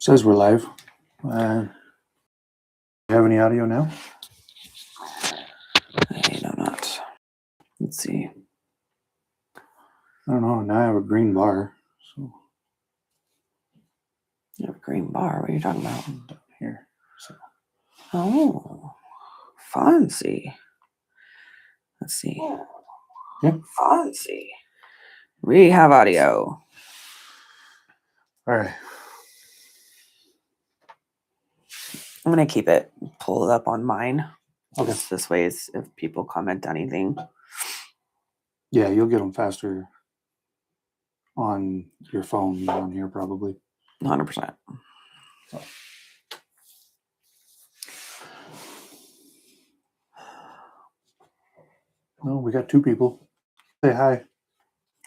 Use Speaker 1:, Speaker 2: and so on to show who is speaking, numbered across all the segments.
Speaker 1: Says we're live. You have any audio now?
Speaker 2: I know not. Let's see.
Speaker 1: I don't know. Now I have a green bar. So
Speaker 2: You have a green bar. What are you talking about?
Speaker 1: down here. So
Speaker 2: Oh, fancy. Let's see.
Speaker 1: Yeah.
Speaker 2: Fancy. We have audio.
Speaker 1: all right.
Speaker 2: I'm going to keep it pulled up on mine.
Speaker 1: Okay.
Speaker 2: Just this way, if people comment anything.
Speaker 1: Yeah, you'll get them faster on your phone than on here probably.
Speaker 2: 100%.
Speaker 1: No, we got two people. Say hi.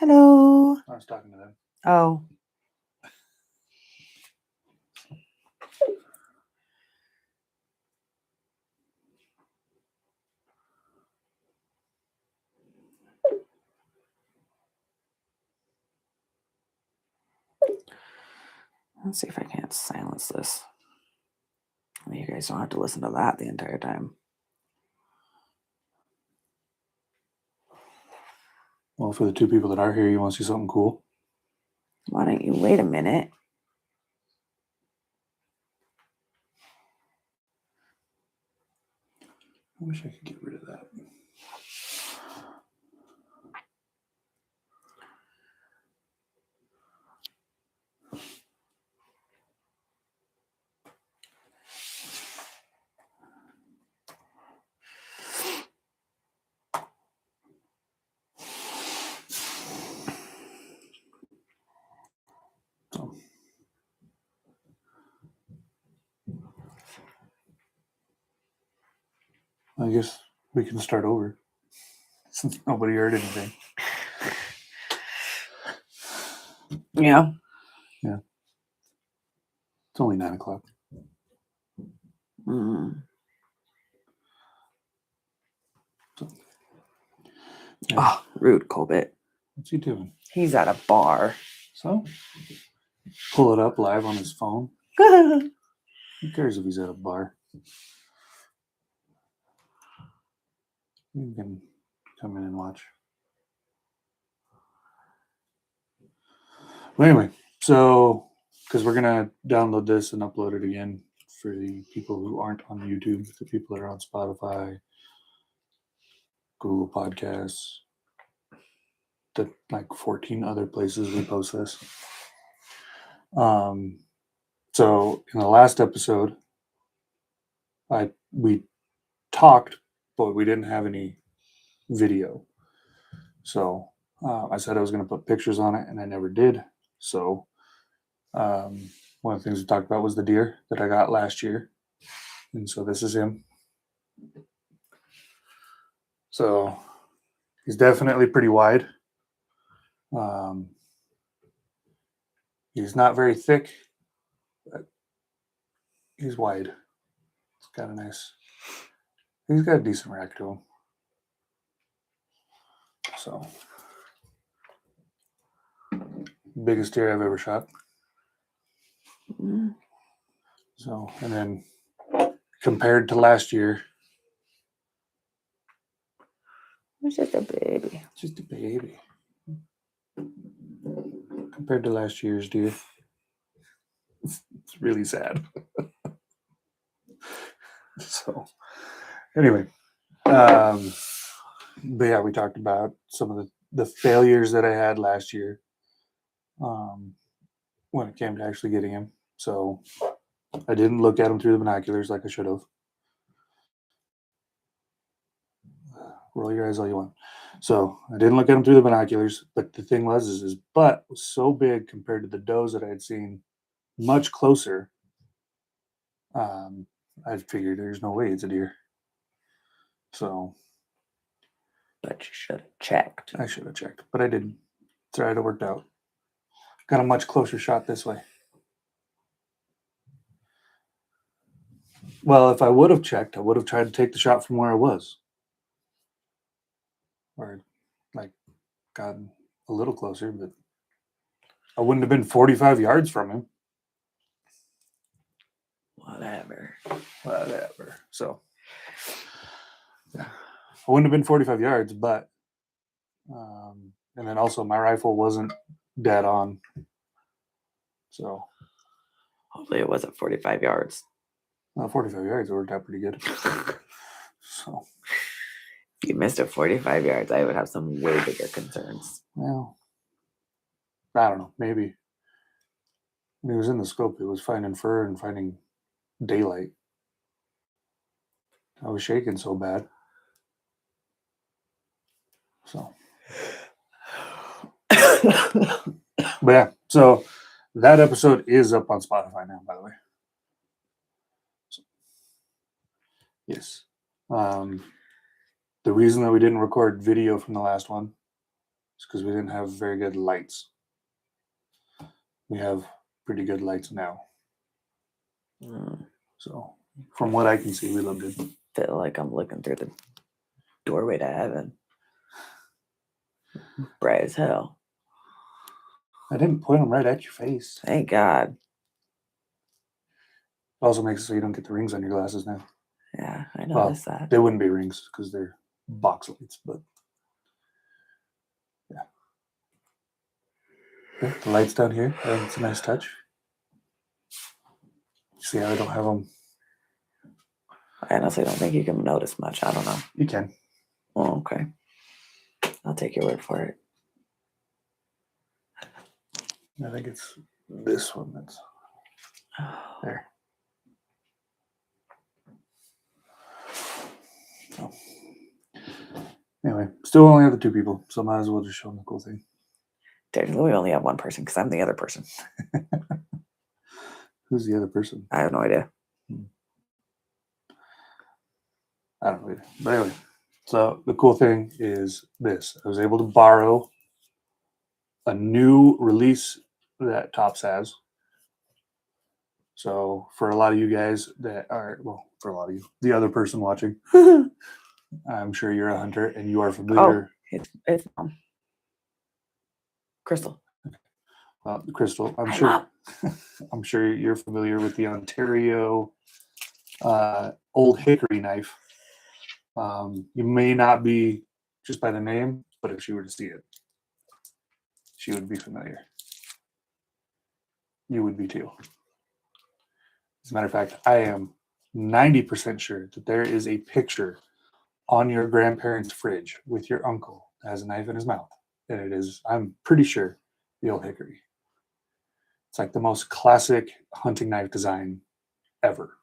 Speaker 2: Hello.
Speaker 1: I was talking to them.
Speaker 2: Oh. Let's see if I can't silence this. You guys don't have to listen to that the entire time.
Speaker 1: Well, for the two people that are here, you want to see something cool?
Speaker 2: Why don't you wait a minute?
Speaker 1: I wish I could get rid of that. So, I guess we can start over since nobody heard anything.
Speaker 2: Yeah.
Speaker 1: It's only 9 o'clock.
Speaker 2: Mm.
Speaker 1: Yeah.
Speaker 2: Oh, rude, Colbert.
Speaker 1: What's he doing?
Speaker 2: He's at a bar.
Speaker 1: So, pull it up live on his phone. Who cares if he's at a bar? You can come in and watch. Well, anyway, so because we're gonna download this and upload it again for the people who aren't on YouTube, the people that are on Spotify, Google Podcasts, the like 14 other places we post this. So in the last episode, we talked, but we didn't have any video. So I said I was going to put pictures on it, and I never did. So one of the things we talked about was the deer that I got last year. And so this is him. So he's definitely pretty wide. He's not very thick, but he's wide. It's kind of nice. He's got a decent rack to him. So biggest deer I've ever shot.
Speaker 2: Mm.
Speaker 1: So, and then compared to last year,
Speaker 2: It's just a baby.
Speaker 1: just a baby. Compared to last year's deer, it's really sad. So, anyway, but yeah, we talked about some of the failures that I had last year when it came to actually getting him. So, I didn't look at him through the binoculars like I should have. Roll your eyes all you want. So I didn't look at him through the binoculars, but the thing was, is his butt was so big compared to the does that I had seen much closer. I figured there's no way it's a deer. So,
Speaker 2: But you should have checked.
Speaker 1: I should have checked, but I didn't. It's all right, it worked out. Got a much closer shot this way. Well, if I would have checked, I would have tried to take the shot from where I was. Or like gotten a little closer, but I wouldn't have been 45 yards from him.
Speaker 2: Whatever.
Speaker 1: Whatever. So, yeah. I wouldn't have been 45 yards, but, and then also my rifle wasn't dead on. So,
Speaker 2: Hopefully it wasn't 45 yards.
Speaker 1: 45 yards worked out pretty good. So,
Speaker 2: If you missed it 45 yards, I would have some way bigger concerns.
Speaker 1: well, I don't know. Maybe. When it was in the scope, it was finding fur and finding daylight. I was shaking so bad. So, but yeah, so that episode is up on Spotify now, by the way. So, yes. The reason that we didn't record video from the last one is because we didn't have very good lights. We have pretty good lights now. So, from what I can see, we look good.
Speaker 2: Feel like I'm looking through the doorway to heaven. Bright as hell.
Speaker 1: I didn't point them right at your face.
Speaker 2: Thank God.
Speaker 1: Also makes it so you don't get the rings on your glasses now.
Speaker 2: Yeah, I
Speaker 1: Well,
Speaker 2: noticed that.
Speaker 1: they wouldn't be rings because they're box lights, but yeah. The lights down here, I think it's a nice touch. See how I don't have them?
Speaker 2: I honestly don't think you can notice much. I don't know.
Speaker 1: You can.
Speaker 2: Oh, okay. I'll take your word for it.
Speaker 1: I think it's this one that's there. So, anyway, still only have the two people, so might as well just show them the cool thing.
Speaker 2: Technically, we only have one person because I'm the other person.
Speaker 1: Who's the other person?
Speaker 2: I have no idea.
Speaker 1: I don't know either. But anyway, so the cool thing is this. I was able to borrow a new release that Topps has. So for a lot of you guys that are, well, for a lot of you, the other person watching, I'm sure you're a hunter and you are familiar.
Speaker 2: It's Crystal.
Speaker 1: Crystal, I'm
Speaker 2: Hi,
Speaker 1: sure.
Speaker 2: Mom.
Speaker 1: I'm sure you're familiar with the Ontario Old Hickory knife. You may not be just by the name, but if she were to see it, she would be familiar. You would be too. As a matter of fact, I am 90% sure that there is a picture on your grandparents' fridge with your uncle that has a knife in his mouth. And it is, I'm pretty sure, the Old Hickory. It's like the most classic hunting knife design ever.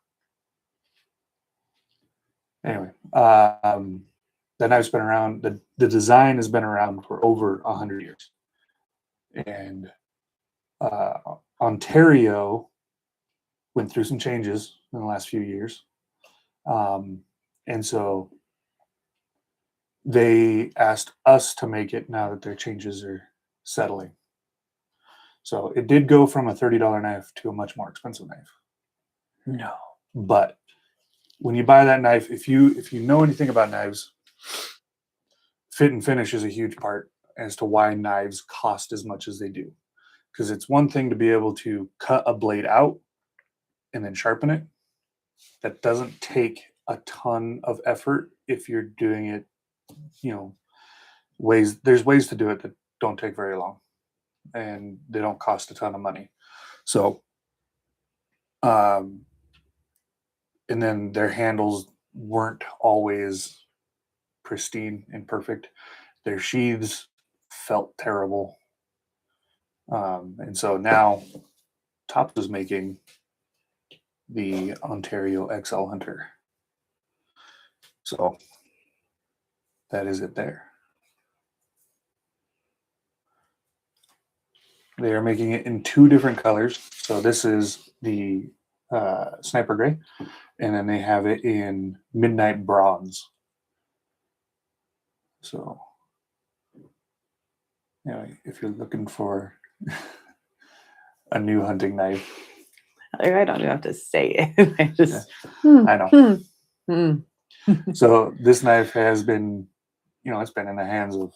Speaker 1: Anyway, the knife's been around, the design has been around for over 100 years. And Ontario went through some changes in the last few years. And so they asked us to make it now that their changes are settling. So it did go from a $30 knife to a much more expensive knife.
Speaker 2: No.
Speaker 1: But when you buy that knife, if you know anything about knives, fit and finish is a huge part as to why knives cost as much as they do. Because it's one thing to be able to cut a blade out and then sharpen it. That doesn't take a ton of effort if you're doing it, there's ways to do it that don't take very long and they don't cost a ton of money. So, and then their handles weren't always pristine and perfect. Their sheaths felt terrible. And so now Topps is making the Ontario XL Hunter. So that is it there. They are making it in two different colors. So this is the Sniper Gray, and then they have it in Midnight Bronze. So anyway, if you're looking for a new hunting knife,
Speaker 2: I don't even have to say it. I just,
Speaker 1: I know. So this knife has been, it's been in the hands of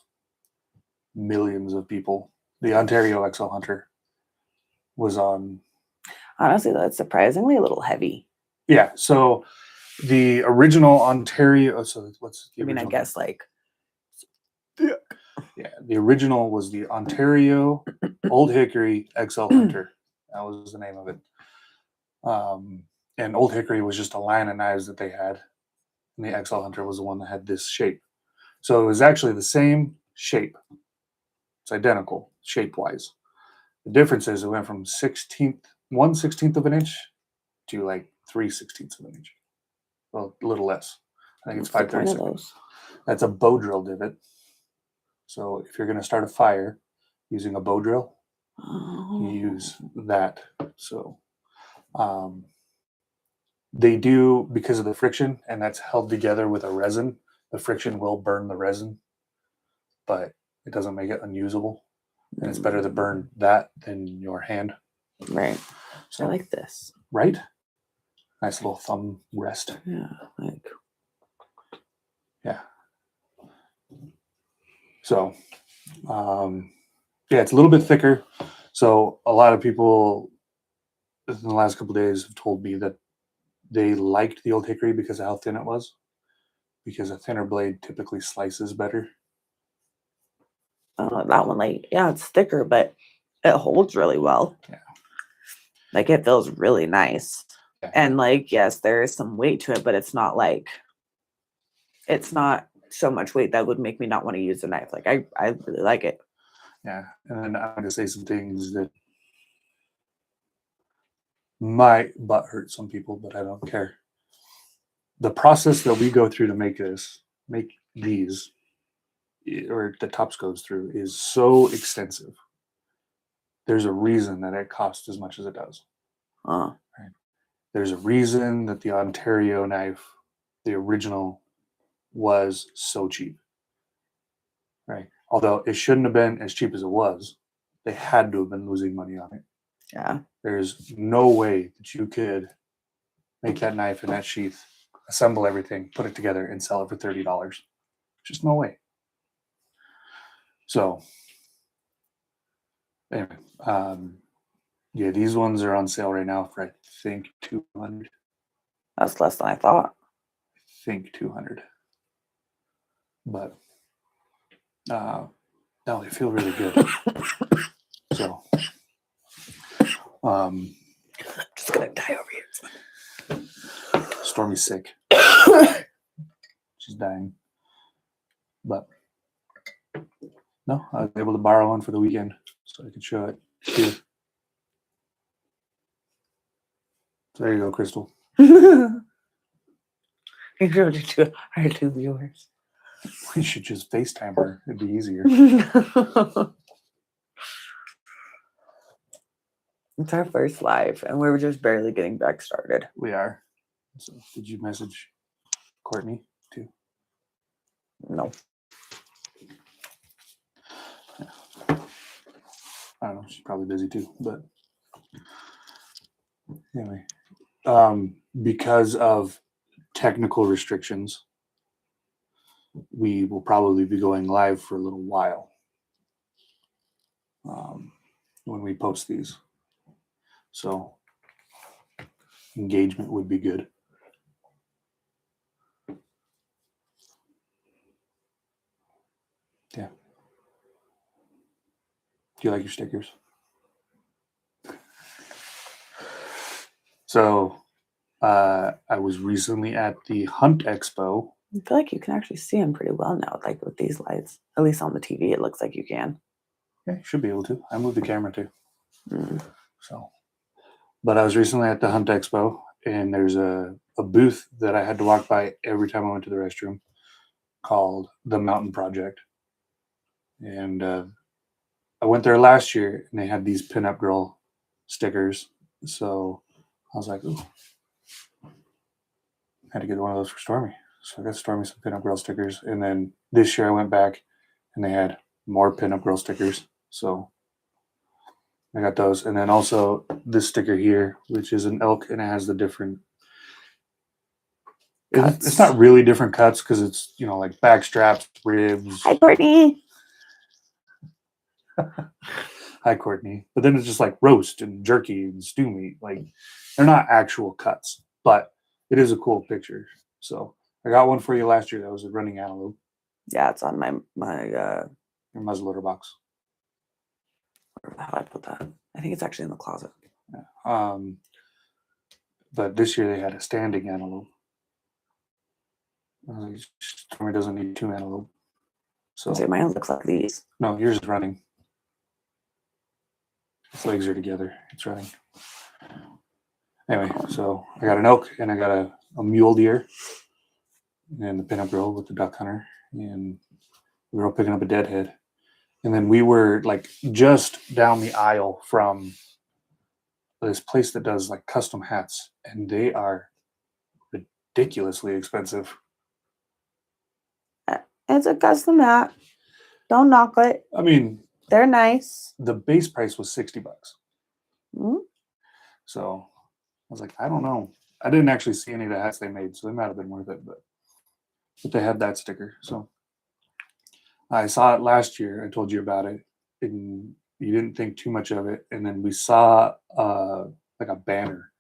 Speaker 1: millions of people. The Ontario XL Hunter was on.
Speaker 2: Honestly, that's surprisingly a little heavy.
Speaker 1: Yeah. So the original Ontario. So what's the
Speaker 2: I mean, I
Speaker 1: original?
Speaker 2: guess like
Speaker 1: Yeah, the original was the Ontario Old Hickory XL Hunter. That was the name of it. And Old Hickory was just a line of knives that they had, and the XL Hunter was the one that had this shape. So it was actually the same shape. It's identical shape wise. The difference is it went from 1/16 of an inch to like 3/16 of an inch. Well, a little less. I think it's
Speaker 2: what's the point of
Speaker 1: 5/32.
Speaker 2: those?
Speaker 1: That's a bow drill divot. So if you're going to start a fire using a bow drill, you use that. So um, they do, because of the friction, and that's held together with a resin. The friction will burn the resin, but it doesn't make it unusable. And it's better to burn that than your hand.
Speaker 2: Right.
Speaker 1: So,
Speaker 2: I like this.
Speaker 1: right? Nice little thumb rest.
Speaker 2: Yeah. Like
Speaker 1: Yeah. So, yeah, it's a little bit thicker. So a lot of people in the last couple of days have told me that they liked the Old Hickory because of how thin it was, because a thinner blade typically slices better.
Speaker 2: that one, like, yeah, it's thicker, but it holds really well.
Speaker 1: Yeah.
Speaker 2: Like it feels really nice.
Speaker 1: Yeah.
Speaker 2: And like, yes, there is some weight to it, but it's not so much weight that would make me not want to use the knife. Like I really like it.
Speaker 1: Yeah. And then I'm going to say some things that might butt hurt some people, but I don't care. The process that we go through to make these, or the Tops goes through, is so extensive. There's a reason that it costs as much as it does.
Speaker 2: Uh,
Speaker 1: Right? There's a reason that the Ontario knife, the original, was so cheap. Right? Although it shouldn't have been as cheap as it was, they had to have been losing money on it.
Speaker 2: yeah.
Speaker 1: There's no way that you could make that knife in that sheath, assemble everything, put it together, and sell it for $30. Just no way. So, anyway, yeah, these ones are on sale right now for I think 200.
Speaker 2: That's less than I thought.
Speaker 1: I think 200. But no, they feel really good. So,
Speaker 2: Just gonna die over here.
Speaker 1: Stormy's sick. She's dying. But no, I was able to borrow one for the weekend so I could show it to you. So there you go, Crystal.
Speaker 2: You showed it to our two viewers.
Speaker 1: We should just FaceTime her. It'd be easier.
Speaker 2: It's our first live, and we were just barely getting back started.
Speaker 1: We are. So did you message Courtney too?
Speaker 2: No.
Speaker 1: I don't know. She's probably busy too. But anyway, because of technical restrictions, we will probably be going live for a little while when we post these. So engagement would be good. Yeah. Do you like your stickers? So I was recently at the Hunt Expo.
Speaker 2: I feel like you can actually see them pretty well now, like with these lights. At least on the TV, it looks like you can.
Speaker 1: Yeah, you should be able to. I moved the camera too.
Speaker 2: Mm.
Speaker 1: So, but I was recently at the Hunt Expo, and there's a booth that I had to walk by every time I went to the restroom called the Mountain Project. And I went there last year, and they had these pinup girl stickers. So I was like, ooh, I had to get one of those for Stormy. So I got Stormy some pinup girl stickers. And then this year I went back, and they had more pinup girl stickers. So I got those. And then also this sticker here, which is an elk, and it has the different
Speaker 2: Cuts.
Speaker 1: It's not really different cuts because it's, like back straps, ribs.
Speaker 2: Hi, Courtney.
Speaker 1: Hi, Courtney. But then it's just like roast and jerky and stew meat. Like, they're not actual cuts, but it is a cool picture. So I got one for you last year. That was a running antelope,
Speaker 2: Yeah, it's on my
Speaker 1: your muzzleloader box.
Speaker 2: where the hell I put that? I think it's actually in the closet.
Speaker 1: But this year they had a standing antelope. I was like, Stormy doesn't need 2 antelope. So
Speaker 2: See, mine looks like these.
Speaker 1: no, yours is running. Its legs are together. It's running. Anyway, so I got an elk and I got a mule deer and the pinup girl with the duck hunter, and we were all picking up a deadhead. And then we were like just down the aisle from this place that does like custom hats, and they are ridiculously expensive.
Speaker 2: It's a custom hat. Don't knock it.
Speaker 1: I mean,
Speaker 2: They're nice.
Speaker 1: the base price was $60.
Speaker 2: Mhm.
Speaker 1: So I was like, I don't know. I didn't actually see any of the hats they made, so they might have been worth it, but they had that sticker. So I saw it last year. I told you about it, and you didn't think too much of it. And then we saw like a banner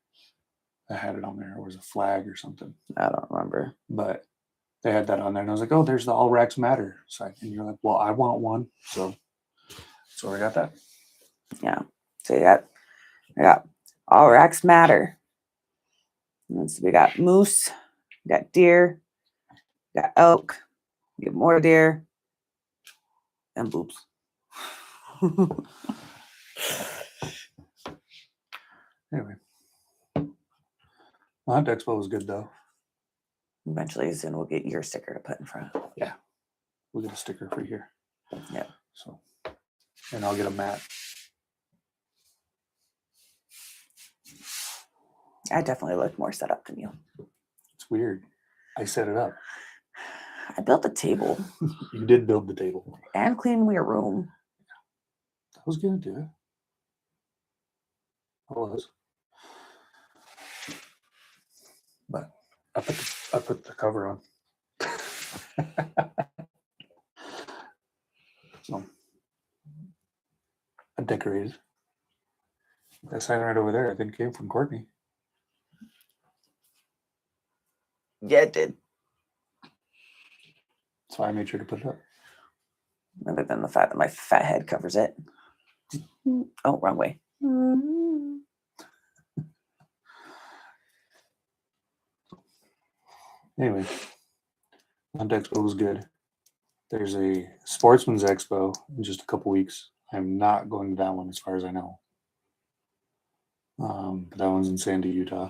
Speaker 1: that had it on there. It was a flag or something,
Speaker 2: I don't remember.
Speaker 1: but they had that on there, and I was like, "Oh, there's the All Racks Matter sign." And you're like, "Well, I want one," so I got that.
Speaker 2: Yeah. So we got all racks matter. And so we got moose, we got deer, we got elk, we got more deer, and boobs.
Speaker 1: Anyway, Hunt Expo was good though.
Speaker 2: Eventually, soon we'll get your sticker to put in front.
Speaker 1: We'll get a sticker for here.
Speaker 2: Yeah.
Speaker 1: So, and I'll get a mat.
Speaker 2: I definitely look more set up than you.
Speaker 1: It's weird. I set it up.
Speaker 2: I built a table
Speaker 1: You did build the table.
Speaker 2: and cleaned your room.
Speaker 1: I was gonna do it. I was. But I put the cover on. So I decorated. That sign right over there, I think came from Courtney.
Speaker 2: Yeah, it did.
Speaker 1: So I made sure to put it up.
Speaker 2: Other than the fact that my fat head covers it. Oh, wrong way.
Speaker 1: Anyway, Hunt Expo was good. There's a Sportsman's Expo in just a couple weeks. I'm not going to that one as far as I know. But that one's in Sandy, Utah.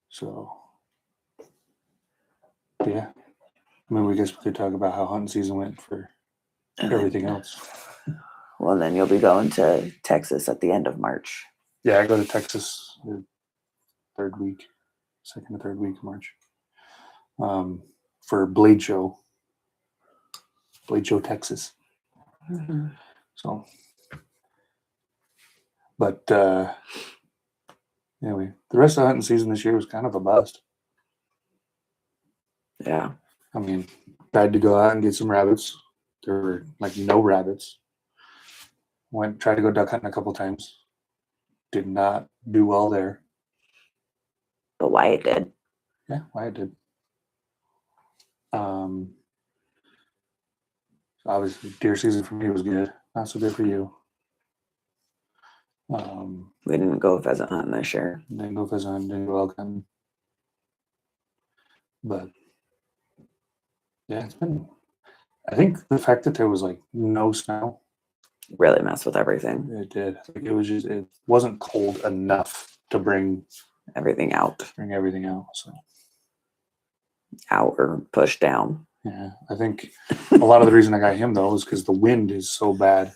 Speaker 1: So, yeah. I mean, we guess we could talk about how hunting season went for everything else.
Speaker 2: Well, then you'll be going to Texas at the end of March.
Speaker 1: Yeah, I go to Texas the second or third week of March, for Blade Show, Texas. So, but anyway, the rest of the hunting season this year was kind of a bust.
Speaker 2: Yeah.
Speaker 1: I mean, tried to go out and get some rabbits. There were like no rabbits. Tried to go duck hunting a couple times. Did not do well there.
Speaker 2: But Wyatt did.
Speaker 1: Yeah, Wyatt did. Obviously, deer season for me was good. Not so good for you.
Speaker 2: We didn't go pheasant hunting this year.
Speaker 1: Didn't go pheasant hunting, didn't go elk hunting. But yeah, it's been. I think the fact that there was like no snow
Speaker 2: Really messed with everything.
Speaker 1: it did. Like it wasn't cold enough to bring
Speaker 2: Everything out.
Speaker 1: everything out. So
Speaker 2: Out or pushed down.
Speaker 1: yeah, I think a lot of the reason I got him though is because the wind is so bad.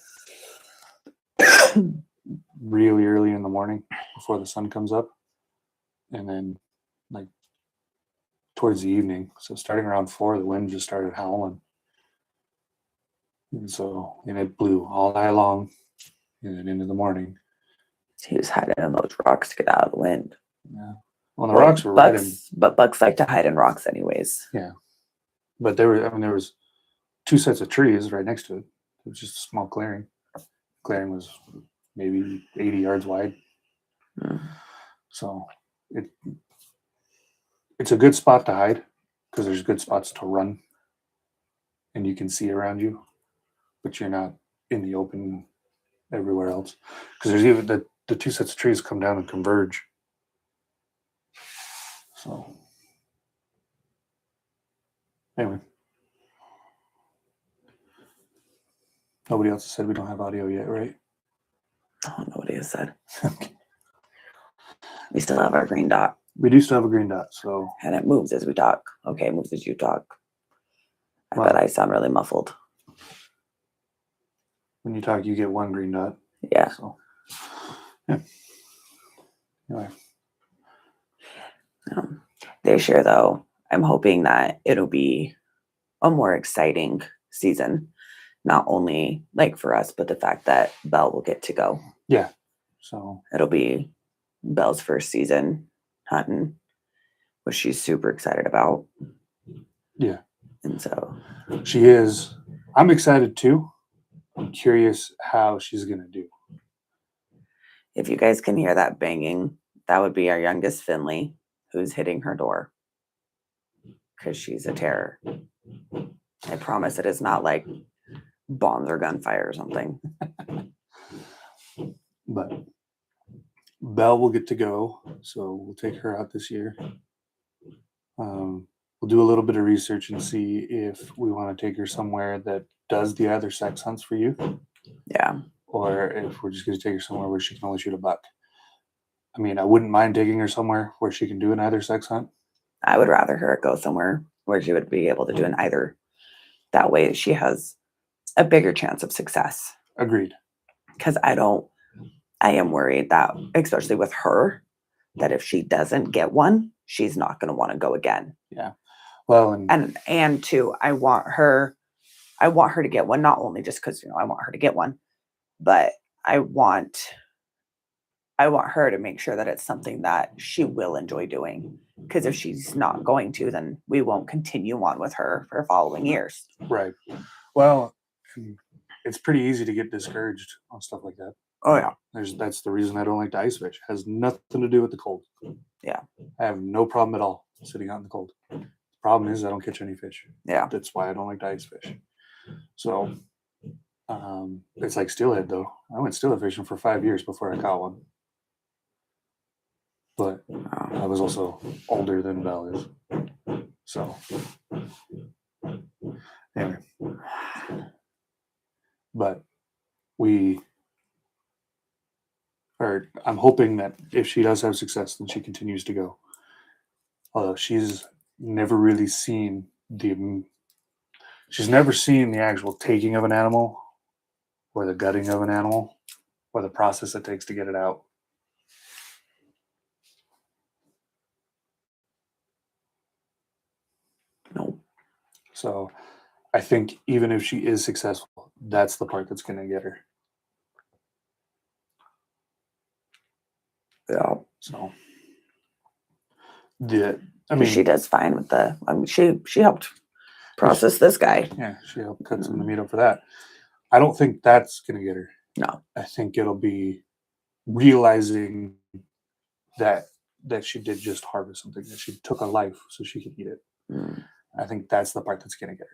Speaker 1: Really early in the morning before the sun comes up, and then like towards the evening. So starting around 4, the wind just started howling, and it blew all night long, and then into the morning.
Speaker 2: He was hiding in those rocks to get out of the wind.
Speaker 1: Yeah, well, the rocks were right in.
Speaker 2: But bucks like to hide in rocks anyways.
Speaker 1: Yeah, but there was 2 sets of trees right next to it. It was just a small clearing. Clearing was maybe 80 yards wide. So it's a good spot to hide because there's good spots to run and you can see around you, but you're not in the open everywhere else. Because there's even the two sets of trees come down and converge. So anyway. Nobody else has said we don't have audio yet, right?
Speaker 2: Oh, nobody has said. We still have our green dot.
Speaker 1: We do still have a green dot, so
Speaker 2: And it moves as we talk. Okay, it moves as you talk. I
Speaker 1: Wow.
Speaker 2: bet I sound really muffled.
Speaker 1: when you talk, you get one green dot.
Speaker 2: Yeah.
Speaker 1: So, yeah. Anyway,
Speaker 2: This year, though, I'm hoping that it'll be a more exciting season. Not only like for us, but the fact that Belle will get to go.
Speaker 1: yeah. So,
Speaker 2: It'll be Belle's first season hunting, which she's super excited about.
Speaker 1: yeah,
Speaker 2: And so,
Speaker 1: she is. I'm excited too. I'm curious how she's going to do.
Speaker 2: if you guys can hear that banging, that would be our youngest Finley who's hitting her door because she's a terror. I promise it is not like bombs or gunfire or something.
Speaker 1: But Belle will get to go. So, we'll take her out this year. We'll do a little bit of research and see if we want to take her somewhere that does the other sex hunts for youth,
Speaker 2: Yeah.
Speaker 1: or if we're just going to take her somewhere where she can only shoot a buck. I mean, I wouldn't mind taking her somewhere where she can do an either sex hunt.
Speaker 2: I would rather her go somewhere where she would be able to do an either. That way she has a bigger chance of success.
Speaker 1: Agreed.
Speaker 2: Because I am worried that, especially with her, that if she doesn't get one, she's not going to want to go again.
Speaker 1: Yeah. Well,
Speaker 2: And two, I want her to get one, not only just because, I want her to get one, but I want her to make sure that it's something that she will enjoy doing. Because if she's not going to, then we won't continue on with her for following years.
Speaker 1: right. Well, it's pretty easy to get discouraged on stuff like that.
Speaker 2: Oh yeah.
Speaker 1: That's the reason I don't like to ice fish. It has nothing to do with the cold.
Speaker 2: Yeah.
Speaker 1: I have no problem at all sitting out in the cold. The problem is I don't catch any fish.
Speaker 2: Yeah.
Speaker 1: That's why I don't like to ice fish. So it's like steelhead though. I went steelhead fishing for 5 years before I caught one. But I was also older than Belle is. So anyway. But I'm hoping that if she does have success, then she continues to go. Although she's never really seen the actual taking of an animal or the gutting of an animal or the process it takes to get it out.
Speaker 2: No.
Speaker 1: So I think even if she is successful, that's the part that's going to get her.
Speaker 2: Yeah.
Speaker 1: So
Speaker 2: she does fine with she helped process this guy.
Speaker 1: Yeah, she helped cut some of the meat up for that. I don't think that's going to get her.
Speaker 2: No.
Speaker 1: I think it'll be realizing that she did just harvest something, that she took a life so she could eat it.
Speaker 2: Mm.
Speaker 1: I think that's the part that's going to get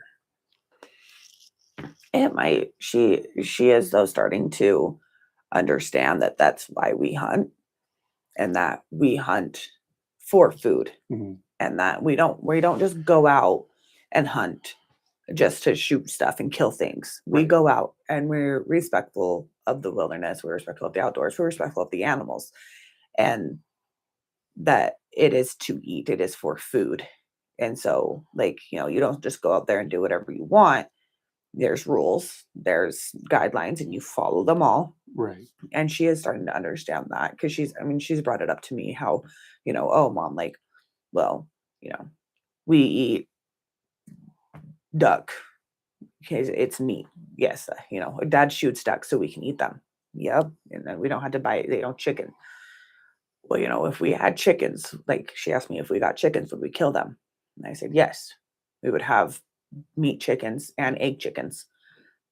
Speaker 1: her.
Speaker 2: It might. She is though starting to understand that that's why we hunt, and that we hunt for food,
Speaker 1: Mm-hmm.
Speaker 2: and that we don't just go out and hunt just to shoot stuff and kill things. We
Speaker 1: Right.
Speaker 2: go out and we're respectful of the wilderness. We're respectful of the outdoors. We're respectful of the animals, and that it is to eat. It is for food. And so, you don't just go out there and do whatever you want. There's rules, there's guidelines, and you follow them all.
Speaker 1: Right.
Speaker 2: And she is starting to understand that because she's brought it up to me how, oh mom, we eat duck because it's meat. Yes. Dad shoots duck so we can eat them. Yep. And then we don't have to buy, chicken. Well, if we had chickens, she asked me if we got chickens, would we kill them? And I said, yes, we would have meat chickens and egg chickens.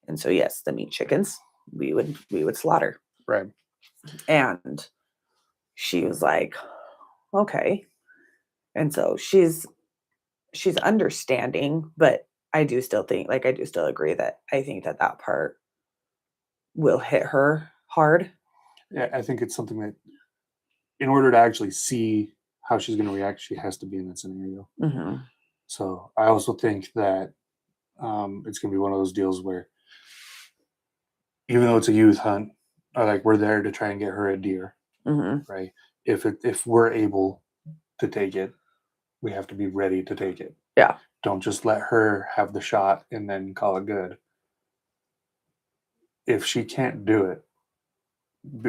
Speaker 2: And so, yes, the meat chickens we would slaughter.
Speaker 1: Right.
Speaker 2: And she was like, okay. And so she's understanding, but I do still think, like, I do still agree that I think that that part will hit her hard.
Speaker 1: Yeah, I think it's something that, in order to actually see how she's going to react, she has to be in that scenario.
Speaker 2: Hmm.
Speaker 1: So I also think that it's going to be one of those deals where, even though it's a youth hunt, like, we're there to try and get her a deer,
Speaker 2: Hmm.
Speaker 1: right? If we're able to take it, we have to be ready to take it.
Speaker 2: Yeah.
Speaker 1: Don't just let her have the shot and then call it good. If she can't do it,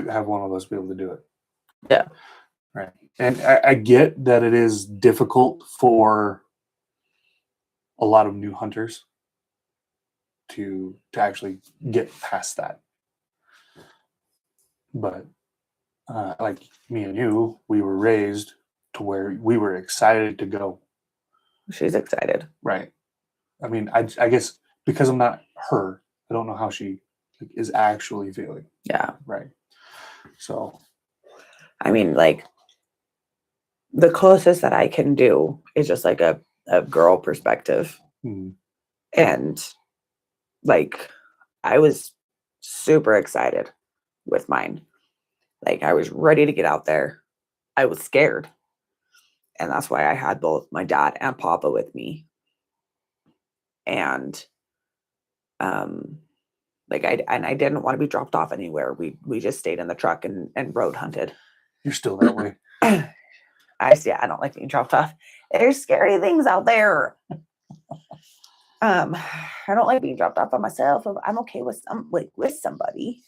Speaker 1: have one of us be able to do it.
Speaker 2: Yeah.
Speaker 1: Right. And I get that it is difficult for a lot of new hunters to actually get past that. But like me and you, we were raised to where we were excited to go.
Speaker 2: She's excited.
Speaker 1: Right. I mean, I guess because I'm not her, I don't know how she is actually feeling.
Speaker 2: Yeah.
Speaker 1: Right. So,
Speaker 2: I mean, like, the closest that I can do is just like a girl perspective. And like, I was super excited with mine. Like, I was ready to get out there. I was scared. And that's why I had both my dad and Papa with me. And like, I didn't want to be dropped off anywhere. We just stayed in the truck and road hunted.
Speaker 1: you're still that way.
Speaker 2: I don't like being dropped off. There's scary things out there. I don't like being dropped off by myself. I'm okay with with somebody.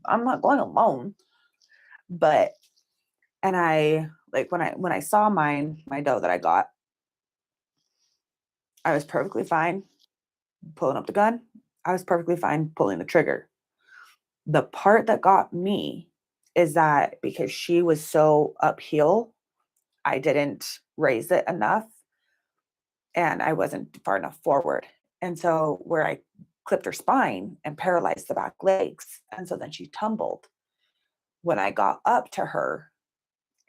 Speaker 2: I'm not going alone. But and I like when I saw my doe that I got, I was perfectly fine pulling up the gun. I was perfectly fine pulling the trigger. The part that got me is that because she was so uphill, I didn't raise it enough and I wasn't far enough forward. And so where I clipped her spine and paralyzed the back legs. And so then she tumbled. When I got up to her,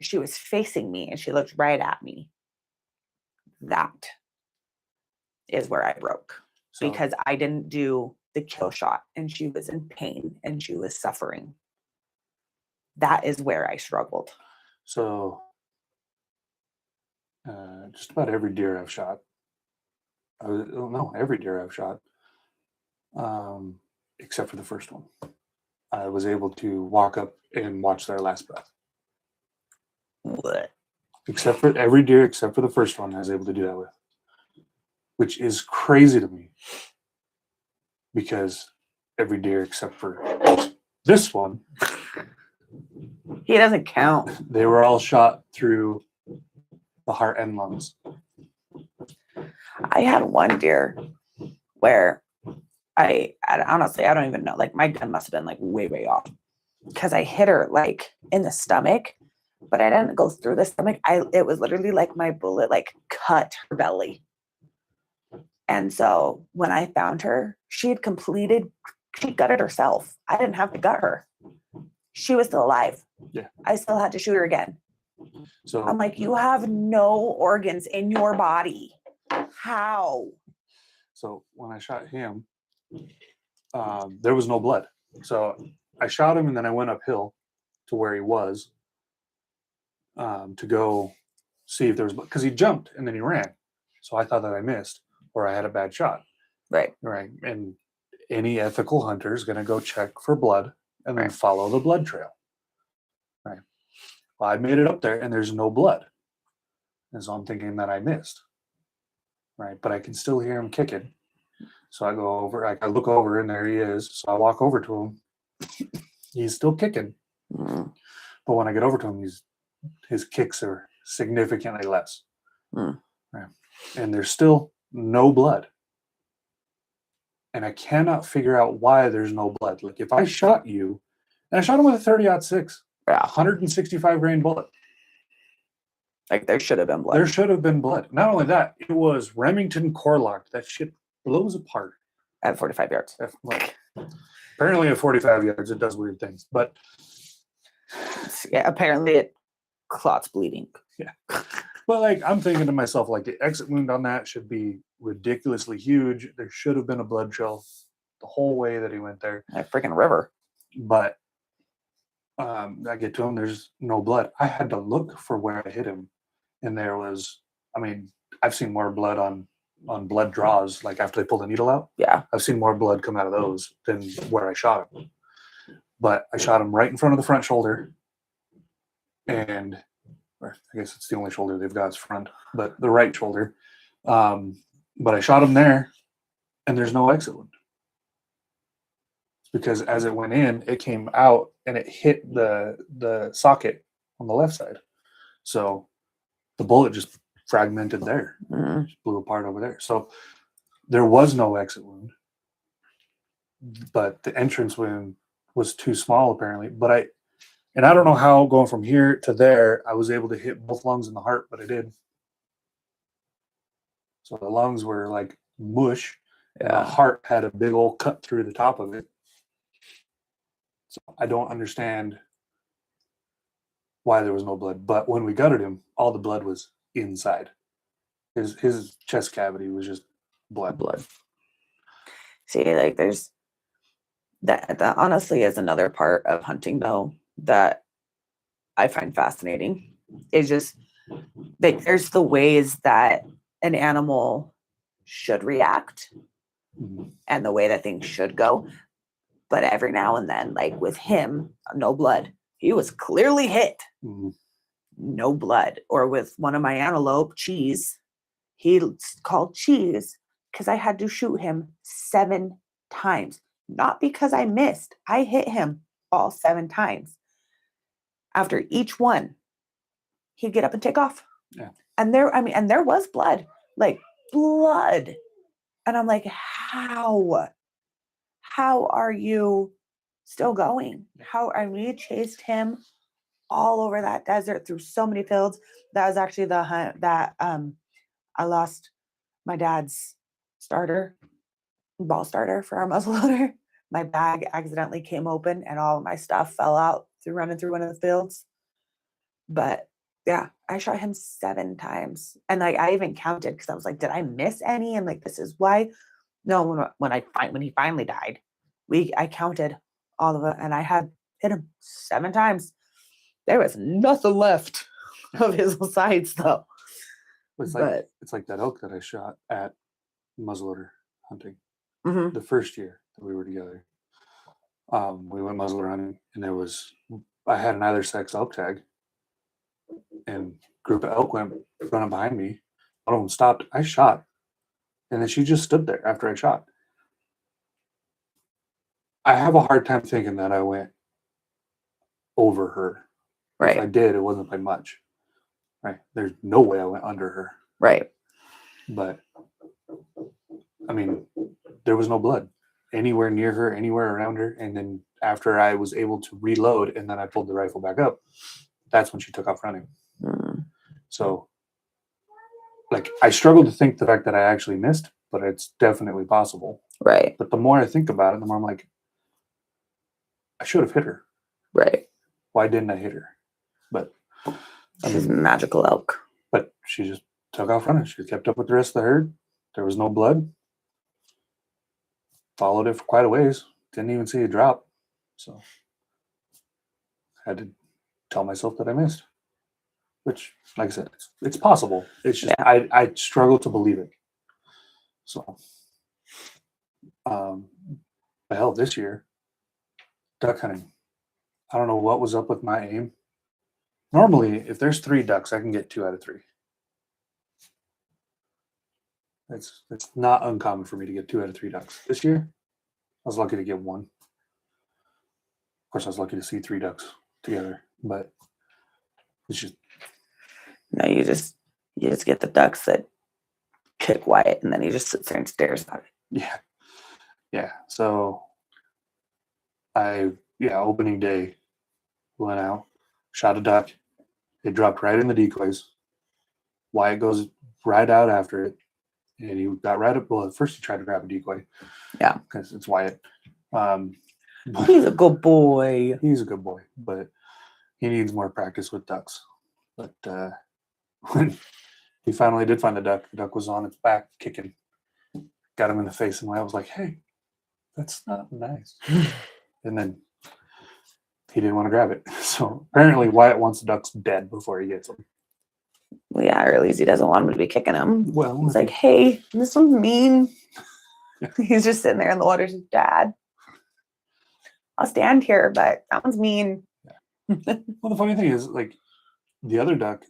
Speaker 2: she was facing me and she looked right at me. That is where I broke
Speaker 1: So,
Speaker 2: because I didn't do the kill shot and she was in pain and she was suffering. That is where I struggled.
Speaker 1: so just about every deer I've shot, every deer I've shot, except for the first one, I was able to walk up and watch their last breath.
Speaker 2: What?
Speaker 1: Except for every deer, except for the first one, I was able to do that with, which is crazy to me because every deer except for this one,
Speaker 2: He doesn't count.
Speaker 1: they were all shot through the heart and lungs.
Speaker 2: I had one deer where I honestly, I don't even know. Like, my gun must have been like way off because I hit her like in the stomach, but I didn't go through the stomach. It was literally like my bullet like cut her belly. And so when I found her, she gutted herself. I didn't have to gut her. She was still alive.
Speaker 1: Yeah.
Speaker 2: I still had to shoot her again.
Speaker 1: So
Speaker 2: I'm like, you have no organs in your body. How?
Speaker 1: So when I shot him, there was no blood. So I shot him and then I went uphill to where he was to go see if there was blood because he jumped and then he ran. So I thought that I missed or I had a bad shot.
Speaker 2: Right.
Speaker 1: Right. And any ethical hunter is going to go check for blood and then
Speaker 2: Right.
Speaker 1: follow the blood trail. Right. Well, I made it up there and there's no blood. And so I'm thinking that I missed. Right. But I can still hear him kicking. So I go over, I look over and there he is. So I walk over to him. He's still kicking.
Speaker 2: Mm.
Speaker 1: But when I get over to him, his kicks are significantly less.
Speaker 2: Mm.
Speaker 1: Right. And there's still no blood. And I cannot figure out why there's no blood. Like, if I shot you, and I shot him with a 30-06,
Speaker 2: Yeah.
Speaker 1: 165 grain bullet.
Speaker 2: Like, there should have been blood.
Speaker 1: There should have been blood. Not only that, it was Remington core locked. That shit blows apart.
Speaker 2: At 45 yards.
Speaker 1: Apparently at 45 yards, it does weird things. But
Speaker 2: yeah, apparently it clot's bleeding.
Speaker 1: But like, I'm thinking to myself, like, the exit wound on that should be ridiculously huge. There should have been a blood trail the whole way that he went there.
Speaker 2: A freaking river.
Speaker 1: But I get to him, there's no blood. I had to look for where I hit him. And there was, I mean, I've seen more blood on blood draws, like after they pull the needle out.
Speaker 2: Yeah.
Speaker 1: I've seen more blood come out of those than where I shot him. But I shot him right in front of the front shoulder. And or I guess it's the only shoulder they've got is front, but the right shoulder. But I shot him there, and there's no exit wound. It's because as it went in, it came out and it hit the socket on the left side. So the bullet just fragmented there, just blew apart over there. So there was no exit wound, but the entrance wound was too small apparently. But I don't know how going from here to there, I was able to hit both lungs and the heart, but I did. So the lungs were like mush, and the heart had a big old cut through the top of it. So I don't understand why there was no blood. But when we gutted him, all the blood was inside. His chest cavity was just blood.
Speaker 2: See, like there's that honestly is another part of hunting though that I find fascinating. It's just like there's the ways that an animal should react and the way that things should go. But every now and then, like with him, no blood. He was clearly hit. No blood. Or with one of my antelope, Cheese, he called Cheese because I had to shoot him 7 times. Not because I missed. I hit him all 7 times. After each one, he'd get up and take off.
Speaker 1: Yeah.
Speaker 2: And there was blood. Like blood. And I'm like, how? How are you still going? We chased him all over that desert through so many fields. That was actually the hunt that I lost my dad's ball starter for our muzzleloader. My bag accidentally came open and all of my stuff fell out through running through one of the fields. But yeah, I shot him 7 times. And like I even counted because I was like, did I miss any? And like, this is why. No, when he finally died, I counted all of it and I had hit him 7 times. There was nothing left of his sides though.
Speaker 1: It's like that elk that I shot at muzzleloader hunting the first year that we were together. We went muzzleloader hunting, and I had an either sex elk tag, and a group of elk went running behind me. One of them stopped. I shot, and then she just stood there after I shot. I have a hard time thinking that I went over her.
Speaker 2: Right.
Speaker 1: If I did, it wasn't by much. Right. There's no way I went under her.
Speaker 2: Right.
Speaker 1: But I mean, there was no blood anywhere near her, anywhere around her. And then after I was able to reload and then I pulled the rifle back up, that's when she took off running. So like I struggle to think the fact that I actually missed, but it's definitely possible.
Speaker 2: Right.
Speaker 1: But the more I think about it, the more I'm like, I should have hit her.
Speaker 2: Right.
Speaker 1: Why didn't I hit her? But
Speaker 2: She's magical elk.
Speaker 1: But she just took off running. She kept up with the rest of the herd. There was no blood. Followed it for quite a ways. Didn't even see a drop. So I had to tell myself that I missed. Which, like I said, it's possible. It's just I struggle to believe it. So hell, this year, duck hunting. I don't know what was up with my aim. Normally, if there's 3 ducks, I can get 2 out of 3. It's not uncommon for me to get 2 out of 3 ducks. This year, I was lucky to get 1. Of course, I was lucky to see 3 ducks together, but it's just
Speaker 2: no. You just get the ducks that kick Wyatt, and then he just sits there and stares at it.
Speaker 1: Yeah. So opening day, went out, shot a duck. It dropped right in the decoys. Wyatt goes right out after it. And he got right up. Well, at first he tried to grab a decoy.
Speaker 2: Yeah.
Speaker 1: Because it's Wyatt.
Speaker 2: He's a good boy.
Speaker 1: He's a good boy, but he needs more practice with ducks. But when he finally did find the duck was on its back kicking. Got him in the face, and I was like, "Hey, that's not nice." And then he didn't want to grab it. So apparently Wyatt wants the ducks dead before he gets them.
Speaker 2: Well, yeah, or at least he doesn't want him to be kicking him.
Speaker 1: Well,
Speaker 2: He's like, hey, this one's mean. He's just sitting there in the water. He's like, Dad, I'll stand here, but that one's mean.
Speaker 1: well, the funny thing is, like, the other duck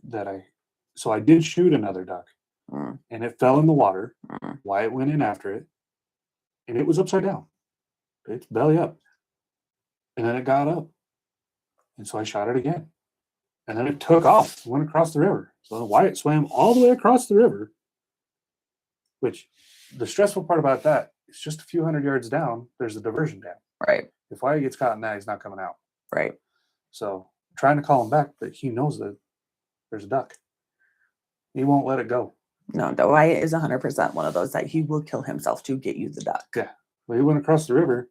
Speaker 1: so I did shoot another duck, and it fell in the water. Wyatt went in after it, and it was upside down. It's belly up. And then it got up. And so I shot it again. And then it took off, went across the river. So Wyatt swam all the way across the river, which the stressful part about that is just a few hundred yards down, there's a diversion dam.
Speaker 2: Right.
Speaker 1: If Wyatt gets caught in that, he's not coming out.
Speaker 2: Right.
Speaker 1: So I'm trying to call him back, but he knows that there's a duck. He won't let it go.
Speaker 2: No, Wyatt is 100% one of those that he will kill himself to get you the duck.
Speaker 1: Yeah. Well, he went across the river,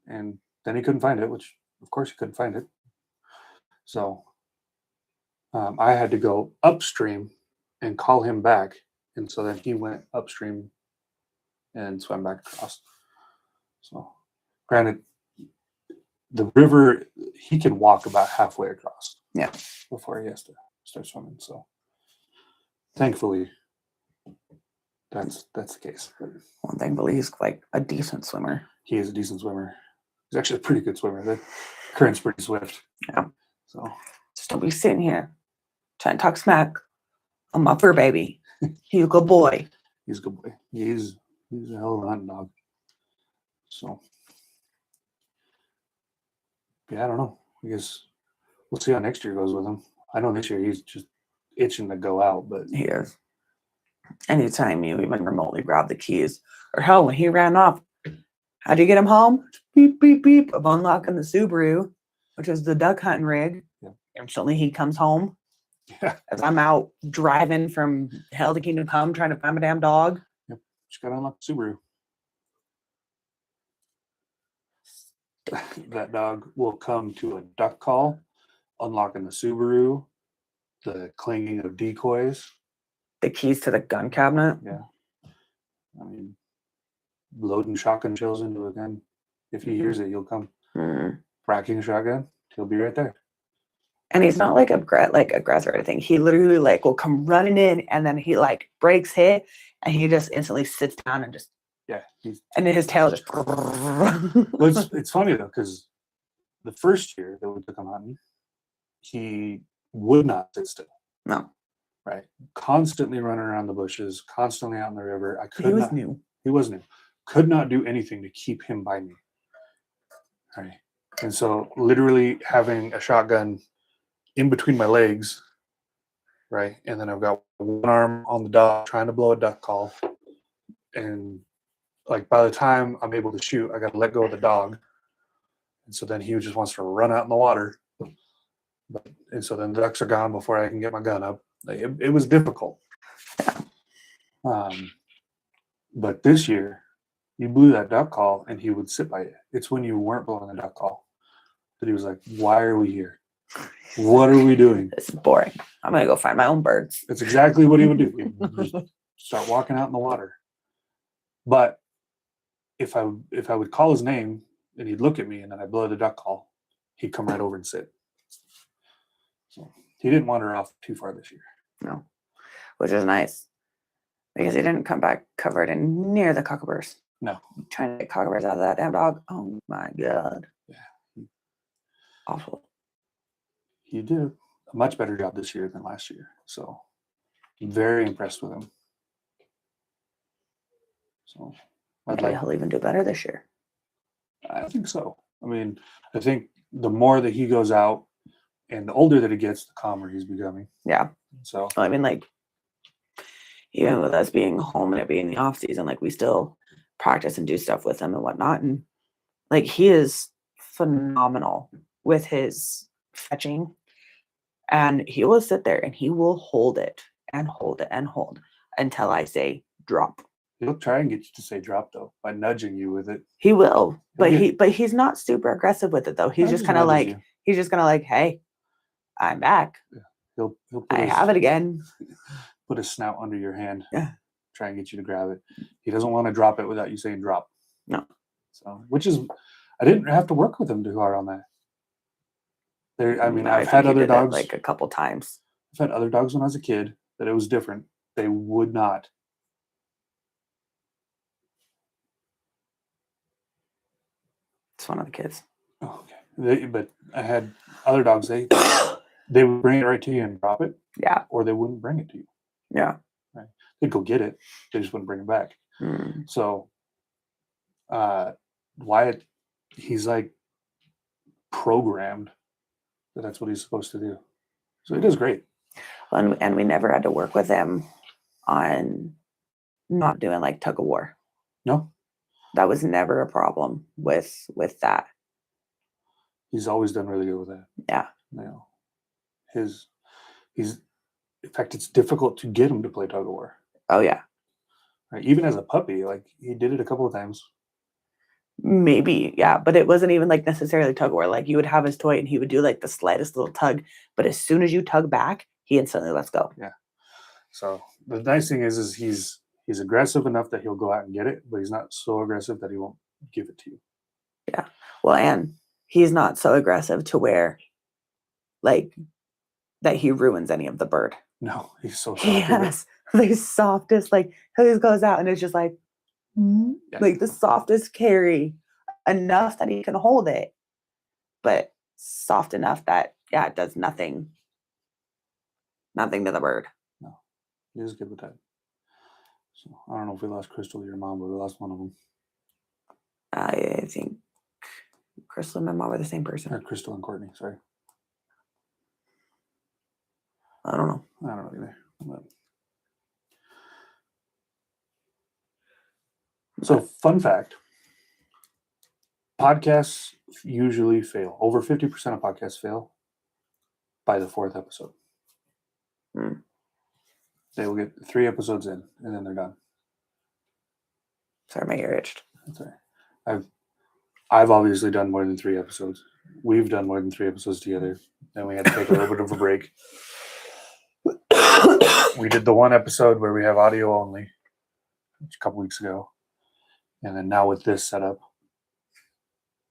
Speaker 1: and then he couldn't find it, which, of course, he couldn't find it. So I had to go upstream and call him back. And so then he went upstream and swam back across. So, granted, the river, he can walk about halfway across.
Speaker 2: Yeah.
Speaker 1: Before he has to start swimming. So, thankfully, that's the case. But
Speaker 2: One thing, but he's like a decent swimmer.
Speaker 1: he is a decent swimmer. He's actually a pretty good swimmer. The current's pretty swift.
Speaker 2: Yeah.
Speaker 1: So
Speaker 2: Just don't be sitting here trying to talk smack on my fur baby. He's a good boy.
Speaker 1: he's a good boy. He's a hell of a hunting dog. So yeah, I don't know. I guess we'll see how next year goes with him. I know this year he's just itching to go out, but
Speaker 2: He is. Anytime you even remotely grab the keys, or hell, when he ran off, how'd you get him home? Beep, beep, beep. I'm unlocking the Subaru, which is the duck hunting rig.
Speaker 1: Yeah.
Speaker 2: Instantly he comes home.
Speaker 1: Yeah.
Speaker 2: As I'm out driving from hell to kingdom come trying to find my damn dog.
Speaker 1: just got to unlock the Subaru. That dog will come to a duck call, unlocking the Subaru, the clanging of decoys.
Speaker 2: The keys to the gun cabinet.
Speaker 1: Yeah. I mean, loading shotgun shells into a gun. If he hears it, he'll come. Racking a shotgun, he'll be right there.
Speaker 2: And he's not like aggressive or anything. He literally like will come running in and then he like breaks hit and he just instantly sits down and just and then his tail just
Speaker 1: Well, it's funny though, because the first year that we took him hunting, he would not sit still.
Speaker 2: No.
Speaker 1: Right. Constantly running around the bushes, constantly out in the river.
Speaker 2: He was new.
Speaker 1: He was new. Could not do anything to keep him by me. Right. And so literally having a shotgun in between my legs, right? And then I've got one arm on the dog trying to blow a duck call. And like by the time I'm able to shoot, I got to let go of the dog. And so then he just wants to run out in the water. And so then the ducks are gone before I can get my gun up. It was difficult. But this year, you blew that duck call and he would sit by you. It's when you weren't blowing the duck call that he was like, why are we here? What are we doing?
Speaker 2: This is boring. I'm going to go find my own birds.
Speaker 1: That's exactly what he would do. He would just start walking out in the water. But if I would call his name and he'd look at me and then I'd blow the duck call, he'd come right over and sit. So he didn't wander off too far this year.
Speaker 2: No, which is nice because he didn't come back covered in near the cockaburs.
Speaker 1: No.
Speaker 2: Trying to get cockaburs out of that damn dog. Oh my God.
Speaker 1: Yeah.
Speaker 2: Awful.
Speaker 1: He did a much better job this year than last year. So I'm very impressed with him. So
Speaker 2: Maybe he'll even do better this year.
Speaker 1: I think so. I mean, I think the more that he goes out and the older that he gets, the calmer he's becoming.
Speaker 2: Yeah.
Speaker 1: So
Speaker 2: I mean, like, even with us being home and it being the off season, like we still practice and do stuff with him and whatnot. And like he is phenomenal with his fetching. And he will sit there and he will hold it and hold it and hold until I say drop.
Speaker 1: he'll try and get you to say drop though by nudging you with it.
Speaker 2: He will, but
Speaker 1: Okay.
Speaker 2: he's not super aggressive with it though. He's
Speaker 1: He
Speaker 2: just
Speaker 1: just
Speaker 2: kind of
Speaker 1: nudges
Speaker 2: like
Speaker 1: you.
Speaker 2: he's just gonna like, hey, I'm back.
Speaker 1: Yeah. He'll put
Speaker 2: I
Speaker 1: his,
Speaker 2: have it again.
Speaker 1: put his snout under your hand,
Speaker 2: Yeah.
Speaker 1: try and get you to grab it. He doesn't want to drop it without you saying drop.
Speaker 2: No.
Speaker 1: So, which is, I didn't have to work with him too hard on that. I mean,
Speaker 2: I
Speaker 1: I've
Speaker 2: think
Speaker 1: had
Speaker 2: you
Speaker 1: other
Speaker 2: did it,
Speaker 1: dogs.
Speaker 2: like a couple times.
Speaker 1: I've had other dogs when I was a kid that it was different. They would not.
Speaker 2: It's one of the kids.
Speaker 1: Oh, okay. But I had other dogs. They would bring it right to you and drop it,
Speaker 2: Yeah.
Speaker 1: or they wouldn't bring it to you.
Speaker 2: Yeah.
Speaker 1: They'd go get it. They just wouldn't bring it back.
Speaker 2: Mm.
Speaker 1: So, Wyatt, he's like programmed that that's what he's supposed to do. So he does great.
Speaker 2: And we never had to work with him on not doing like tug of war.
Speaker 1: No,
Speaker 2: That was never a problem with that.
Speaker 1: he's always done really good with that.
Speaker 2: Yeah.
Speaker 1: You know, in fact, it's difficult to get him to play tug of war.
Speaker 2: Oh yeah.
Speaker 1: Right? Even as a puppy, like he did it a couple of times.
Speaker 2: Maybe, yeah, but it wasn't even like necessarily tug of war. Like you would have his toy and he would do like the slightest little tug, but as soon as you tug back, he instantly lets go.
Speaker 1: Yeah. So the nice thing is he's aggressive enough that he'll go out and get it, but he's not so aggressive that he won't give it to you.
Speaker 2: Yeah. Well, and he's not so aggressive to where like that he ruins any of the bird.
Speaker 1: No, he's so soft.
Speaker 2: He has the softest, like he just goes out and it's just like,
Speaker 1: Yeah.
Speaker 2: like the softest carry, enough that he can hold it, but soft enough that it does nothing to the bird.
Speaker 1: No, he is good with that. So I don't know if we lost Crystal or your mom, but we lost one of them.
Speaker 2: I think Crystal and my mom are the same person.
Speaker 1: Or Crystal and Courtney, sorry.
Speaker 2: I don't know.
Speaker 1: I don't know either. But... So, fun fact, podcasts usually fail. Over 50% of podcasts fail by the 4th episode.
Speaker 2: Hmm.
Speaker 1: They will get 3 episodes in, and then they're done.
Speaker 2: Sorry, my ear itched.
Speaker 1: That's all right. I've obviously done more than 3 episodes. We've done more than 3 episodes together. Then we had to take a little bit of a break. We did the one episode where we have audio only a couple weeks ago. And then now with this setup,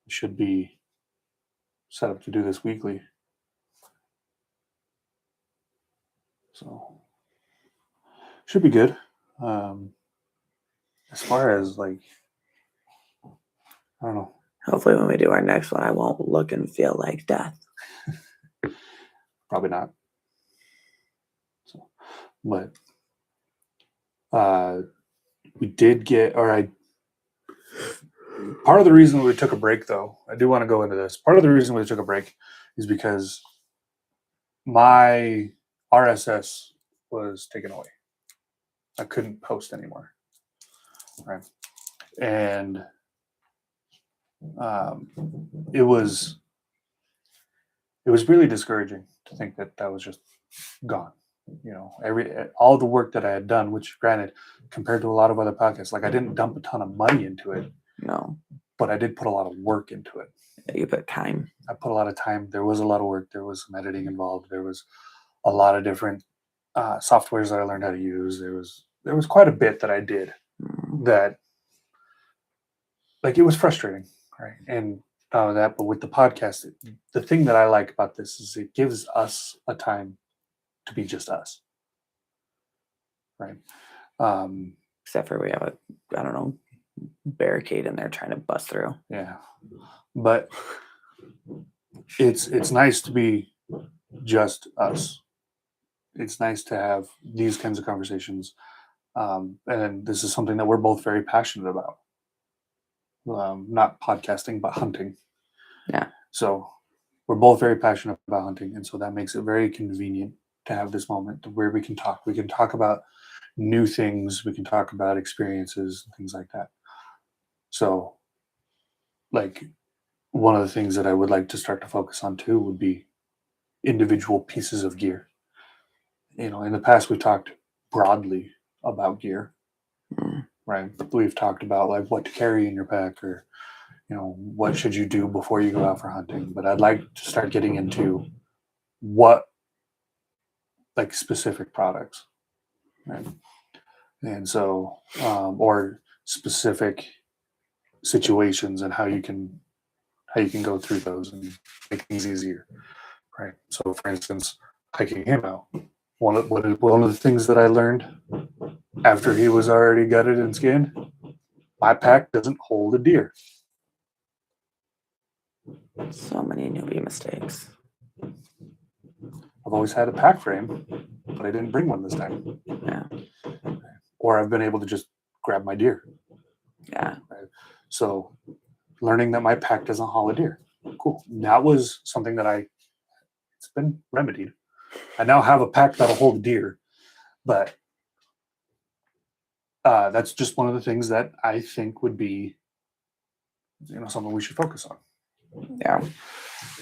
Speaker 1: it should be set up to do this weekly. So should be good. As far as like, I don't know.
Speaker 2: Hopefully when we do our next one, I won't look and feel like death.
Speaker 1: Probably not. So, but we did get, part of the reason we took a break, though, I do want to go into this. Part of the reason we took a break is because my RSS was taken away. I couldn't post anymore. Right. And it was really discouraging to think that was just gone. You know, all the work that I had done, which granted, compared to a lot of other podcasts, like I didn't dump a ton of money into it.
Speaker 2: No.
Speaker 1: But I did put a lot of work into it.
Speaker 2: You put time.
Speaker 1: I put a lot of time. There was a lot of work. There was some editing involved. There was a lot of different softwares that I learned how to use. There was quite a bit that I did that, like, it was frustrating, right? And but with the podcast, the thing that I like about this is it gives us a time to be just us, right?
Speaker 2: Except for we have I don't know, barricade in there trying to bust through.
Speaker 1: Yeah, but it's nice to be just us. It's nice to have these kinds of conversations, and this is something that we're both very passionate about. Not podcasting, but hunting.
Speaker 2: Yeah.
Speaker 1: So we're both very passionate about hunting, and so that makes it very convenient to have this moment where we can talk. We can talk about new things. We can talk about experiences and things like that. So, like, one of the things that I would like to start to focus on too would be individual pieces of gear. You know, in the past we've talked broadly about gear, right? We've talked about like what to carry in your pack, or, you know, what should you do before you go out for hunting. But I'd like to start getting into what like specific products, right? And so, or specific situations and how you can go through those and make things easier, right? So, for instance, hiking him out. One of the things that I learned after he was already gutted and skinned, my pack doesn't hold a deer.
Speaker 2: So many newbie mistakes.
Speaker 1: I've always had a pack frame, but I didn't bring one this time.
Speaker 2: Yeah.
Speaker 1: Or I've been able to just grab my deer.
Speaker 2: Yeah.
Speaker 1: So learning that my pack doesn't haul a deer. Cool. That was something that it's been remedied. I now have a pack that'll hold a deer, but that's just one of the things that I think would be, something we should focus on.
Speaker 2: Yeah.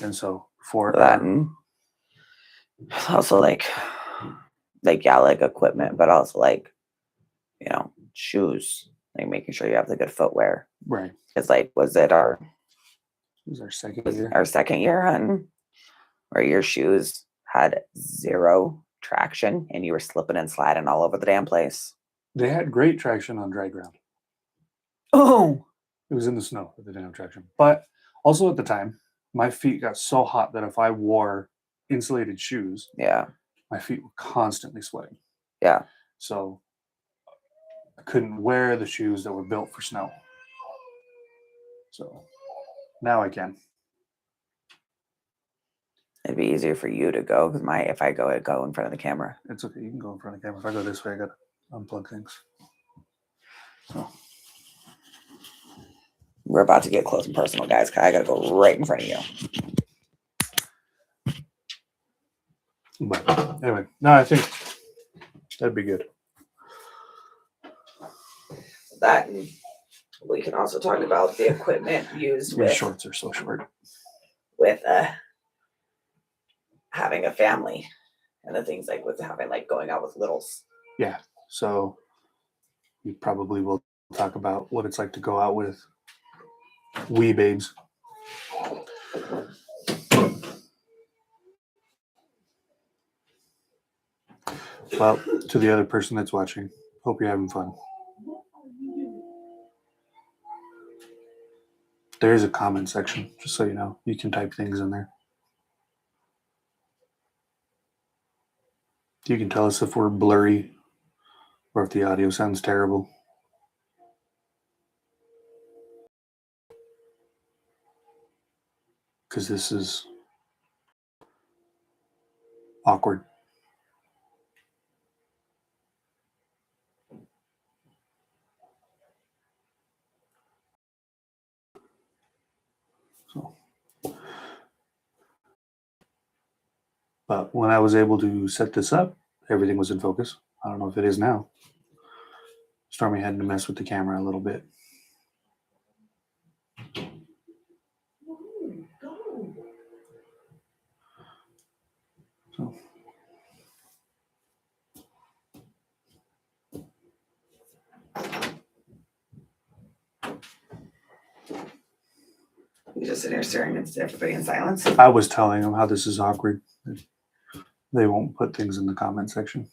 Speaker 1: And so for
Speaker 2: That and also like equipment, but also like, shoes, like making sure you have the good footwear.
Speaker 1: right,
Speaker 2: It's like, was it our
Speaker 1: second year.
Speaker 2: our second year hunting where your shoes had zero traction and you were slipping and sliding all over the damn place?
Speaker 1: They had great traction on dry ground.
Speaker 2: Oh,
Speaker 1: It was in the snow that they didn't have traction. But also at the time, my feet got so hot that if I wore insulated shoes,
Speaker 2: yeah.
Speaker 1: my feet were constantly sweating.
Speaker 2: Yeah.
Speaker 1: So I couldn't wear the shoes that were built for snow. So now I can.
Speaker 2: It'd be easier for you to go because if I go in front of the camera.
Speaker 1: It's okay. You can go in front of the camera. If I go this way, I got to unplug things. So
Speaker 2: We're about to get close and personal, guys. I got to go right in front of you.
Speaker 1: But anyway, no, I think that'd be good.
Speaker 2: That, and we can also talk about the equipment used
Speaker 1: Your shorts are so short.
Speaker 2: with having a family and the things like with having like going out with littles.
Speaker 1: Yeah. So you probably will talk about what it's like to go out with wee babes. Well, to the other person that's watching, hope you're having fun. There is a comment section, just so you know. You can type things in there. You can tell us if we're blurry or if the audio sounds terrible. Because this is awkward. So, but when I was able to set this up, everything was in focus. I don't know if it is now. Stormy had to mess with the camera a little bit. So.
Speaker 2: You just sit here staring at everybody in silence.
Speaker 1: I was telling them how this is awkward. They won't put things in the comment section.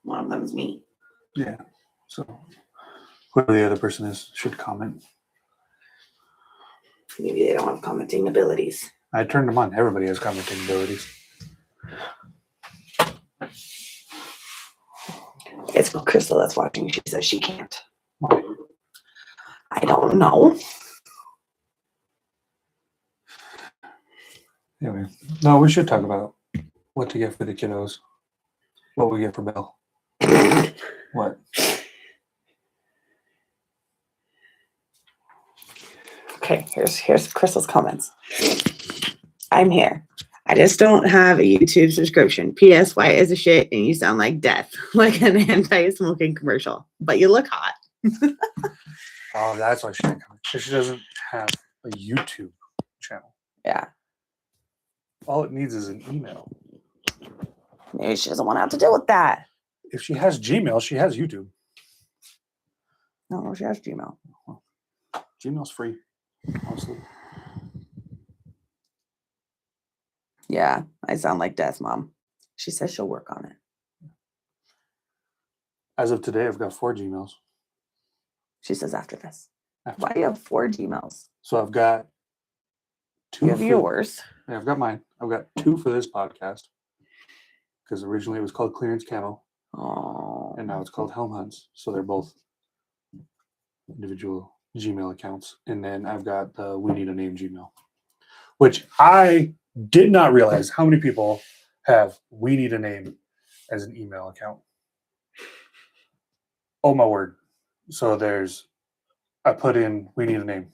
Speaker 2: One of them is me.
Speaker 1: Yeah. So whoever the other person is should comment.
Speaker 2: Maybe they don't have commenting abilities.
Speaker 1: I turned them on. Everybody has commenting abilities.
Speaker 2: It's Crystal that's watching. She says she can't.
Speaker 1: Why?
Speaker 2: I don't know.
Speaker 1: Anyway, no, we should talk about what to get for the kiddos. What we get for Belle. What?
Speaker 2: Okay, here's Crystal's comments. I'm here. I just don't have a YouTube subscription. P.S. White is a shit and you sound like death, like an anti-smoking commercial. But you look hot.
Speaker 1: Oh, that's why she didn't come. She doesn't have a YouTube channel.
Speaker 2: Yeah.
Speaker 1: All it needs is an email.
Speaker 2: Maybe she doesn't want to have to deal with that.
Speaker 1: If she has Gmail, she has YouTube.
Speaker 2: No, she has Gmail.
Speaker 1: Gmail's free, honestly.
Speaker 2: Yeah, I sound like death, Mom. She says she'll work on it.
Speaker 1: As of today, I've got 4 Gmails.
Speaker 2: She says after this.
Speaker 1: After-
Speaker 2: Why do you have 4 Gmails?
Speaker 1: So I've got 2
Speaker 2: You have
Speaker 1: for-
Speaker 2: yours.
Speaker 1: Yeah, I've got mine. I've got 2 for this podcast because originally it was called Clearance Camo,
Speaker 2: Oh.
Speaker 1: and now it's called Helm Hunts. So they're both individual Gmail accounts. And then I've got the We Need a Name Gmail, which I did not realize how many people have We Need a Name as an email account. Oh my word. So I put in We Need a Name.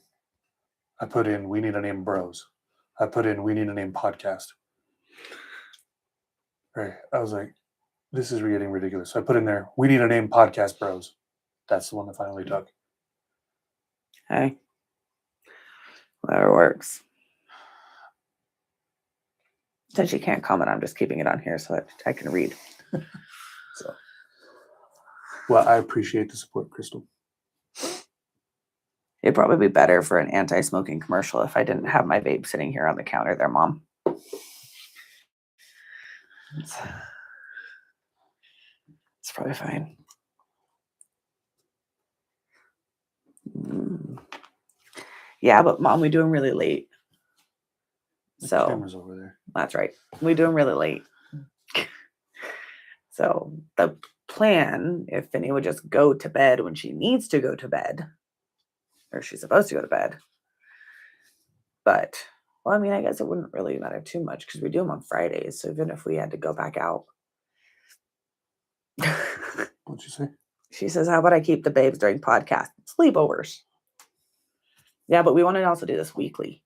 Speaker 1: I put in We Need a Name Bros. I put in We Need a Name Podcast. Right. I was like, this is getting ridiculous. So I put in there, We Need a Name Podcast Bros. That's the one that finally took.
Speaker 2: Hey. Whatever works. Since you can't comment, I'm just keeping it on here so that I can read.
Speaker 1: So, well, I appreciate the support, Crystal.
Speaker 2: It'd probably be better for an anti-smoking commercial if I didn't have my vape sitting here on the counter there, Mom. It's probably fine. Yeah, but Mom, we do them really late.
Speaker 1: The
Speaker 2: So
Speaker 1: camera's over there.
Speaker 2: that's right. We do them really late. So the plan, if Finny would just go to bed when she needs to go to bed, or she's supposed to go to bed. But, well, I mean, I guess it wouldn't really matter too much because we do them on Fridays. So even if we had to go back out.
Speaker 1: What'd you say?
Speaker 2: She says, how about I keep the babes during podcast sleepovers? Yeah, but we want to also do this weekly.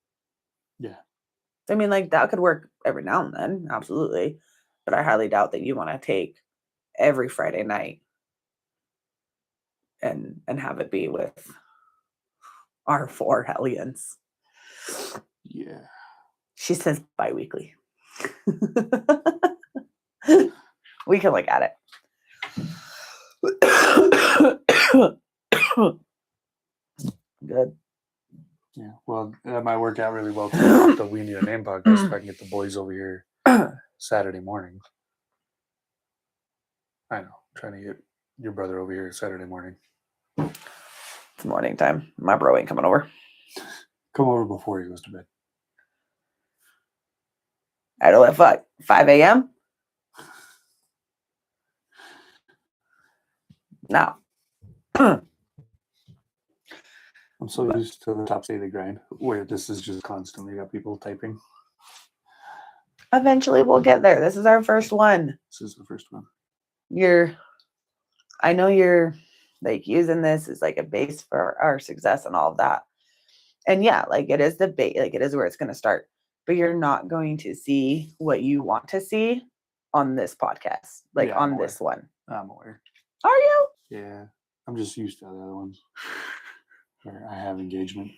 Speaker 1: Yeah.
Speaker 2: I mean, like, that could work every now and then. Absolutely. But I highly doubt that you want to take every Friday night and have it be with our 4 hellions.
Speaker 1: Yeah.
Speaker 2: She says bi-weekly. We can look at it. Good.
Speaker 1: Yeah. Well, that might work out really well too. with The We Need a Name podcast. If I can get the boys over here Saturday morning. I know. Trying to get your brother over here Saturday morning.
Speaker 2: It's morning time. My bro ain't coming over.
Speaker 1: Come over before he goes to bed.
Speaker 2: I don't know, fuck. 5 a.m.? No.
Speaker 1: I'm so used to the top daily grind where this is just constantly got people typing.
Speaker 2: Eventually we'll get there. This is our first one.
Speaker 1: This is the first one.
Speaker 2: I know you're like using this as like a base for our success and all of that. And yeah, like it is the base, like it is where it's going to start, but you're not going to see what you want to see on this podcast, like
Speaker 1: Yeah, I'm
Speaker 2: on this one.
Speaker 1: I'm aware.
Speaker 2: Are you?
Speaker 1: Yeah. I'm just used to the other ones where I have engagement.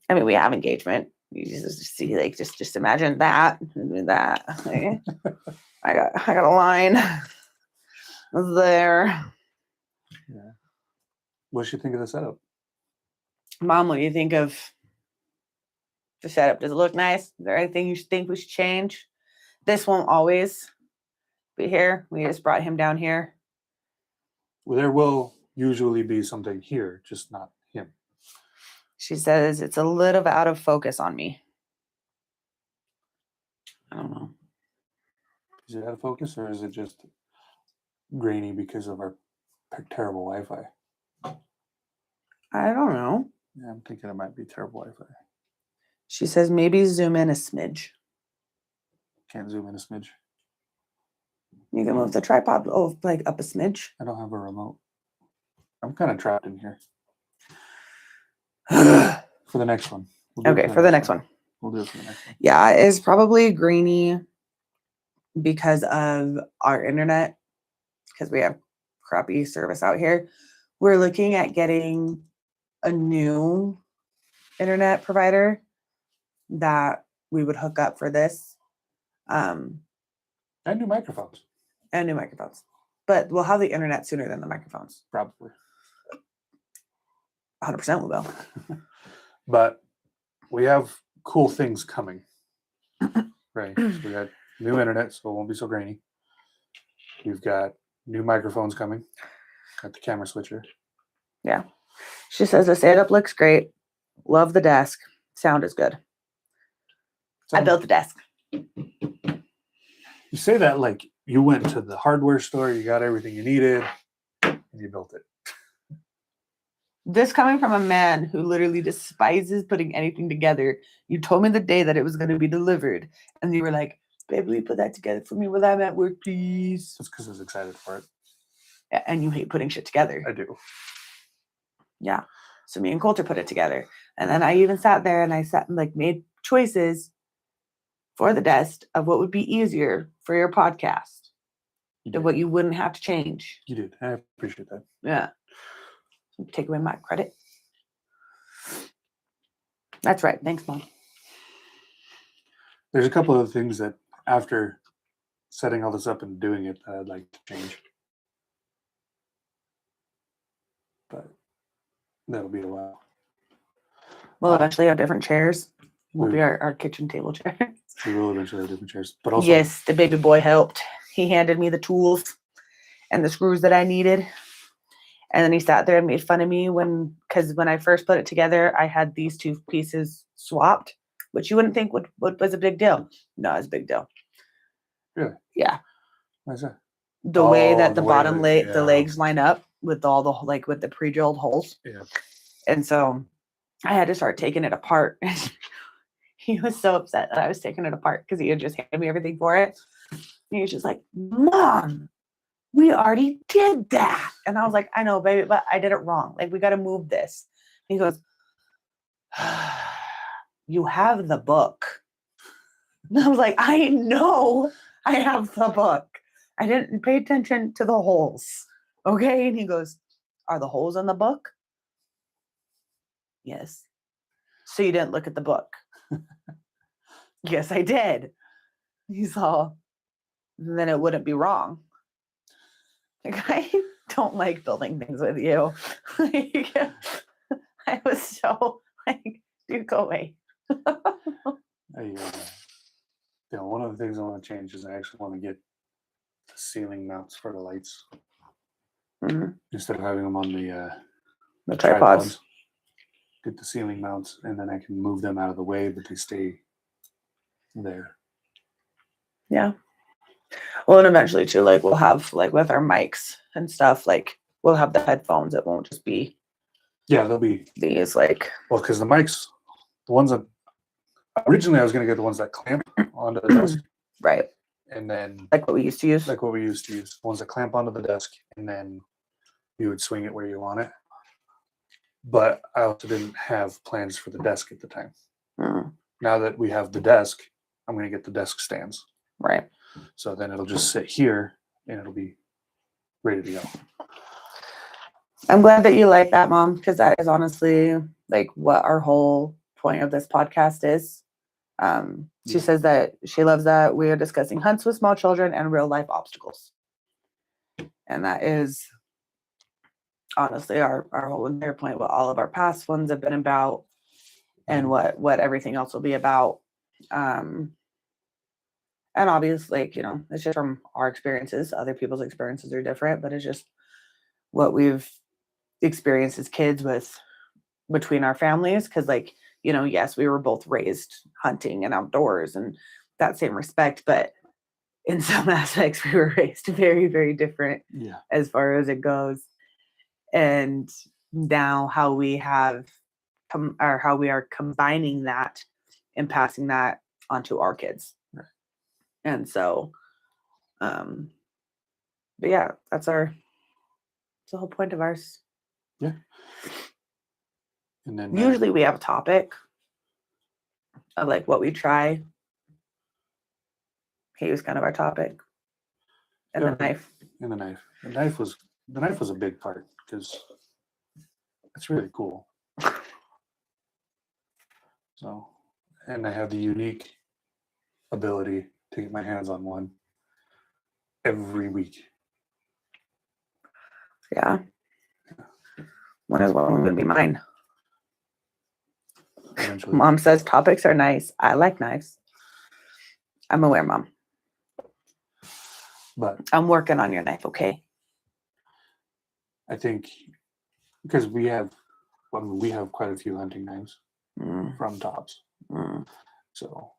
Speaker 2: I mean, we have engagement. You just see, like, just imagine that. Like, I got a line there.
Speaker 1: Yeah. What should you think of the setup?
Speaker 2: Mom, what do you think of the setup? Does it look nice? Is there anything you think we should change? This won't always be here. We just brought him down here.
Speaker 1: Well, there will usually be something here, just not him.
Speaker 2: She says it's a little bit out of focus on me. I don't know.
Speaker 1: Is it out of focus or is it just grainy because of our terrible Wi-Fi?
Speaker 2: I don't know.
Speaker 1: Yeah, I'm thinking it might be terrible Wi-Fi.
Speaker 2: She says maybe zoom in a smidge.
Speaker 1: Can't zoom in a smidge.
Speaker 2: You can move the tripod like up a smidge.
Speaker 1: I don't have a remote. I'm kind of trapped in here. For the next one. We'll do it
Speaker 2: Okay, for the next one.
Speaker 1: We'll do it for the next one.
Speaker 2: Yeah, it is probably grainy because of our internet, because we have crappy service out here. We're looking at getting a new internet provider that we would hook up for this.
Speaker 1: And new microphones.
Speaker 2: And new microphones. But we'll have the internet sooner than the microphones.
Speaker 1: Probably.
Speaker 2: 100% we will.
Speaker 1: But we have cool things coming. Right. So we got new internet, so it won't be so grainy. We've got new microphones coming. Got the camera switcher.
Speaker 2: Yeah. She says the setup looks great. Love the desk. Sound is good. I built the desk.
Speaker 1: You say that like you went to the hardware store, you got everything you needed, and you built it.
Speaker 2: This coming from a man who literally despises putting anything together. You told me the day that it was going to be delivered, and you were like, "Baby, will you put that together for me while I'm at work, please?"
Speaker 1: That's because I was excited for it.
Speaker 2: And you hate putting shit together.
Speaker 1: I do.
Speaker 2: Yeah. So me and Coulter put it together, and then I even sat there and I sat and like made choices for the desk of what would be easier for your podcast,
Speaker 1: You
Speaker 2: of
Speaker 1: did.
Speaker 2: what you wouldn't have to change.
Speaker 1: You did. I appreciate that.
Speaker 2: Yeah. Take away my credit. That's right. Thanks, Mom.
Speaker 1: There's a couple of things that after setting all this up and doing it, I'd like to change. But that'll be a while.
Speaker 2: We'll eventually have different chairs. Will
Speaker 1: we-
Speaker 2: be our kitchen table chair.
Speaker 1: We will eventually have different chairs. But also,
Speaker 2: Yes, the baby boy helped. He handed me the tools and the screws that I needed. And then he sat there and made fun of me because when I first put it together, I had these two pieces swapped, which you wouldn't think would was a big deal. No, it's a big deal.
Speaker 1: Really?
Speaker 2: Yeah.
Speaker 1: what is that?
Speaker 2: The way that
Speaker 1: the
Speaker 2: the
Speaker 1: way
Speaker 2: bottom
Speaker 1: that-
Speaker 2: leg, the
Speaker 1: yeah.
Speaker 2: legs line up with all the like with the pre-drilled holes.
Speaker 1: Yeah.
Speaker 2: And so I had to start taking it apart. He was so upset that I was taking it apart because he had just handed me everything for it. And he was just like, "Mom, we already did that." And I was like, "I know, baby, but I did it wrong. Like, we got to move this." He goes, "You have the book." And I was like, "I know I have the book. I didn't pay attention to the holes." Okay. And he goes, "Are the holes in the book?" "Yes." "So you didn't look at the book?" "Yes, I did." He's all, "Then it wouldn't be wrong." Like, I don't like building things with you. Like, I was so like, "You go away."
Speaker 1: One of the things I want to change is I actually want to get the ceiling mounts for the lights
Speaker 2: Mhm.
Speaker 1: instead of having them on
Speaker 2: The tripods.
Speaker 1: Get the ceiling mounts, and then I can move them out of the way, but they stay there.
Speaker 2: Yeah. Well, and eventually too, like we'll have like with our mics and stuff, like we'll have the headphones. It won't just be
Speaker 1: Yeah, they'll be
Speaker 2: these like
Speaker 1: because the mics, the ones that originally I was going to get the ones that clamp onto the desk,
Speaker 2: right,
Speaker 1: and then
Speaker 2: like what we used to use.
Speaker 1: like what we used to use, ones that clamp onto the desk, and then you would swing it where you want it. But I also didn't have plans for the desk at the time.
Speaker 2: Mm,
Speaker 1: Now that we have the desk, I'm going to get the desk stands.
Speaker 2: right.
Speaker 1: So then it'll just sit here and it'll be ready to go.
Speaker 2: I'm glad that you like that, Mom, because that is honestly like what our whole point of this podcast is. She
Speaker 1: Yeah.
Speaker 2: says that she loves that we are discussing hunts with small children and real life obstacles. And that is honestly our whole entire point, what all of our past ones have been about and what everything else will be about. And obviously, like, it's just from our experiences. Other people's experiences are different, but it's just what we've experienced as kids with between our families. Because, like, yes, we were both raised hunting and outdoors and that same respect, but in some aspects, we were raised very, very different
Speaker 1: Yeah.
Speaker 2: as far as it goes. And now how we have how we are combining that and passing that onto our kids.
Speaker 1: Right.
Speaker 2: And so, but yeah, that's the whole point of ours.
Speaker 1: Yeah. And then
Speaker 2: Usually we have a topic of like what we try. He was kind of our topic. And
Speaker 1: Yeah.
Speaker 2: the knife.
Speaker 1: and the knife. The knife was a big part because it's really cool. So, and I have the unique ability to get my hands on one every week.
Speaker 2: Yeah. When is one going to be mine?
Speaker 1: Eventually.
Speaker 2: Mom says topics are nice. I like knives. I'm aware, Mom.
Speaker 1: But
Speaker 2: I'm working on your knife, okay?
Speaker 1: I think because we have quite a few hunting knives
Speaker 2: Mm,
Speaker 1: from Tops.
Speaker 2: mm.
Speaker 1: So,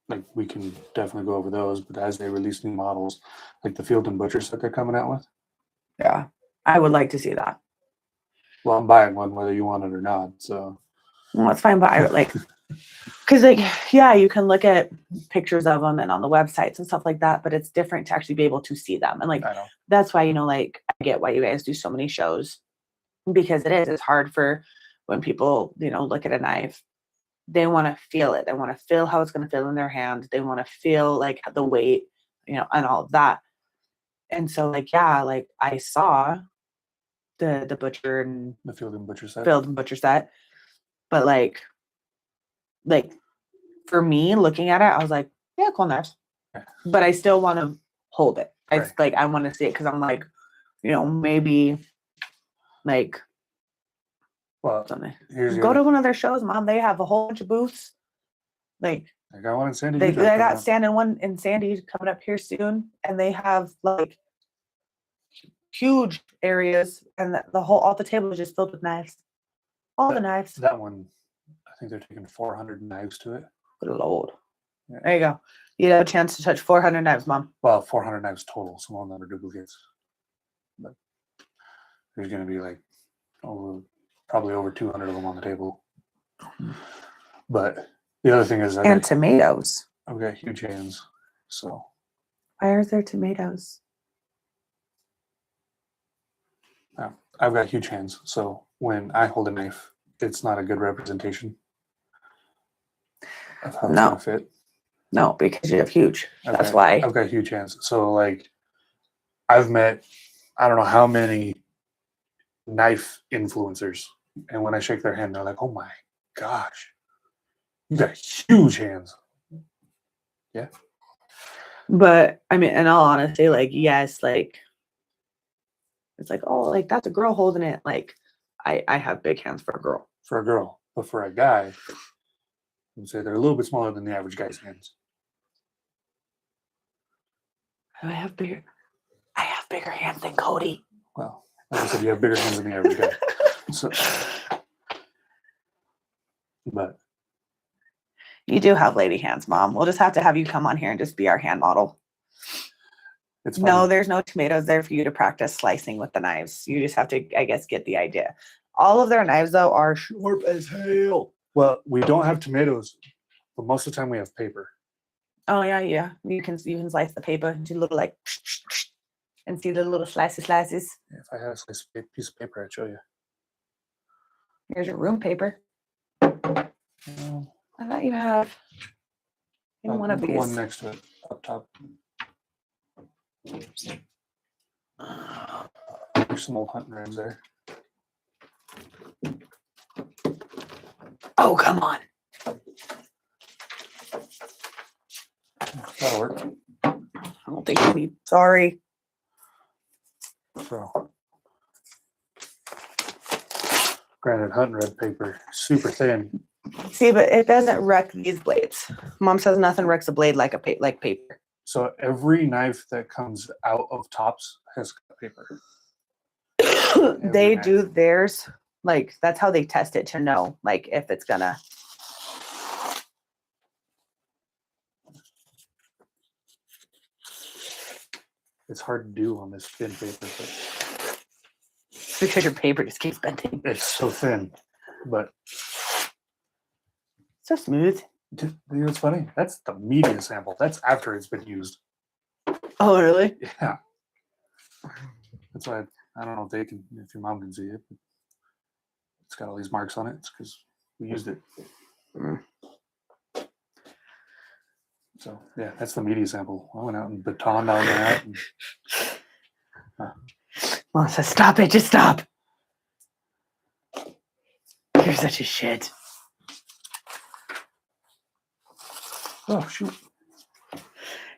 Speaker 1: like we can definitely go over those. But as they release new models, like the Field and Butcher set they're coming out with,
Speaker 2: Yeah, I would like to see that.
Speaker 1: well, I'm buying one whether you want it or not. So,
Speaker 2: Well, that's fine, but I like, because like, yeah, you can look at pictures of them and on the websites and stuff like that, but it's different to actually be able to see them. And like,
Speaker 1: I know.
Speaker 2: that's why, like, I get why you guys do so many shows, because it's hard for when people, look at a knife, they want to feel it. They want to feel how it's going to feel in their hand. They want to feel like the weight, and all of that. And so like, yeah, like I saw the butcher and
Speaker 1: The Field and Butcher set.
Speaker 2: Field and Butcher set, but like for me looking at it, I was like, yeah, cool knives, but I still want to hold it.
Speaker 1: Right.
Speaker 2: I want to see it because I'm like, maybe like
Speaker 1: Well,
Speaker 2: something.
Speaker 1: here's
Speaker 2: Go to one of their shows, Mom. They have a whole bunch of booths. Like
Speaker 1: I got one in Sandy.
Speaker 2: they
Speaker 1: Utah
Speaker 2: got
Speaker 1: coming up.
Speaker 2: standing one in Sandy coming up here soon, and they have like huge areas, and all the table is just filled with knives. All the knives.
Speaker 1: That one, I think they're taking 400 knives to it.
Speaker 2: Good Lord.
Speaker 1: Yeah.
Speaker 2: There you go. You have a chance to touch 400 knives, Mom.
Speaker 1: Well, 400 knives total. Some of them are duplicates. But there's going to be like probably over 200 of them on the table. But the other thing is,
Speaker 2: And tomatoes.
Speaker 1: I've got huge hands. So
Speaker 2: Why are there tomatoes?
Speaker 1: I've got huge hands. So when I hold a knife, it's not a good representation of how it's
Speaker 2: No.
Speaker 1: going to fit.
Speaker 2: No, because you have huge. That's
Speaker 1: Okay.
Speaker 2: why.
Speaker 1: I've got huge hands. So like I've met I don't know how many knife influencers, and when I shake their hand, they're like, "Oh my gosh, you got huge hands." Yeah.
Speaker 2: But I mean, in all honesty, like, yes, like it's like, oh, like that's a girl holding it. Like I have big hands for a girl.
Speaker 1: For a girl, but for a guy, I'd say they're a little bit smaller than the average guy's hands.
Speaker 2: I have bigger hands than Cody.
Speaker 1: Well, like I said, you have bigger hands than the average guy. So, but
Speaker 2: You do have lady hands, Mom. We'll just have to have you come on here and just be our hand model.
Speaker 1: it's
Speaker 2: No,
Speaker 1: funny.
Speaker 2: there's no tomatoes there for you to practice slicing with the knives. You just have to, I guess, get the idea. All of their knives, though, are sharp as hell.
Speaker 1: Well, we don't have tomatoes, but most of the time we have paper.
Speaker 2: Oh yeah. You can slice the paper into little like and see the little slices.
Speaker 1: If I had a slice of piece of paper, I'd show you.
Speaker 2: Here's your room paper.
Speaker 1: Um,
Speaker 2: I thought you have in one of
Speaker 1: the
Speaker 2: these.
Speaker 1: one next to it, up top. There's some old hunting ribs there.
Speaker 2: Oh, come on.
Speaker 1: That'll work.
Speaker 2: I don't think you need. Sorry.
Speaker 1: So, granted, hunting red paper, super thin.
Speaker 2: See, but it doesn't wreck these blades. Mom says nothing wrecks a blade like paper.
Speaker 1: So every knife that comes out of Tops has cut paper.
Speaker 2: They
Speaker 1: knife.
Speaker 2: do theirs. Like, that's how they test it to know, like, if it's gonna.
Speaker 1: It's hard to do on this thin paper, but
Speaker 2: It's because your paper just keeps bending.
Speaker 1: it's so thin. But
Speaker 2: So smooth.
Speaker 1: you know what's funny? That's the media sample. That's after it's been used.
Speaker 2: Oh, really?
Speaker 1: Yeah. That's why I don't know if your mom can see it. But it's got all these marks on it. It's because we used it.
Speaker 2: Mm.
Speaker 1: So yeah, that's the media sample. I went out and batoned on that. And,
Speaker 2: Mom says, stop it, just stop. You're such a shit.
Speaker 1: oh shoot!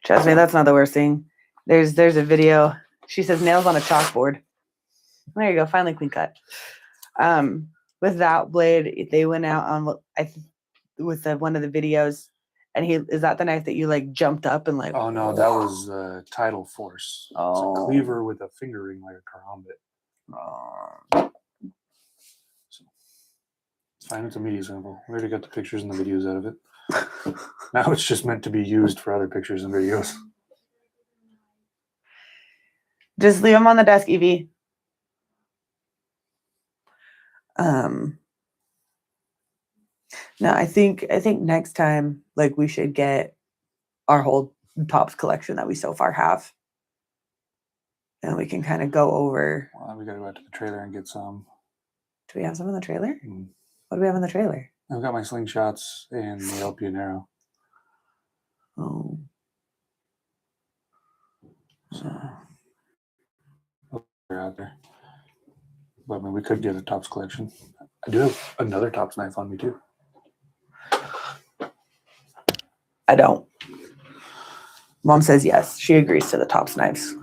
Speaker 2: Trust me, that's not the worst thing. There's a video. She says nails on a chalkboard. There you go, finally clean cut. With that blade, they went out on with one of the videos, And is that the knife that you like jumped up and like?
Speaker 1: Oh no, that was Tidal Force. It's
Speaker 2: Oh.
Speaker 1: a cleaver with a finger ring like a karambit. So it's fine. It's a media sample. We already got the pictures and the videos out of it. Now it's just meant to be used for other pictures and videos.
Speaker 2: Just leave them on the desk, Evie. No, I think next time, like, we should get our whole Tops collection that we so far have, and we can kind of go over.
Speaker 1: Well, we gotta go out to the trailer and get some.
Speaker 2: Do we have some in the trailer?
Speaker 1: Mm.
Speaker 2: What do we have in the trailer?
Speaker 1: I've got my slingshots and the LP and arrow.
Speaker 2: Oh,
Speaker 1: So they're out there. But I mean, we could get a Tops collection. I do have another Tops knife on me too.
Speaker 2: I don't. Mom says yes. She agrees to the Tops knives.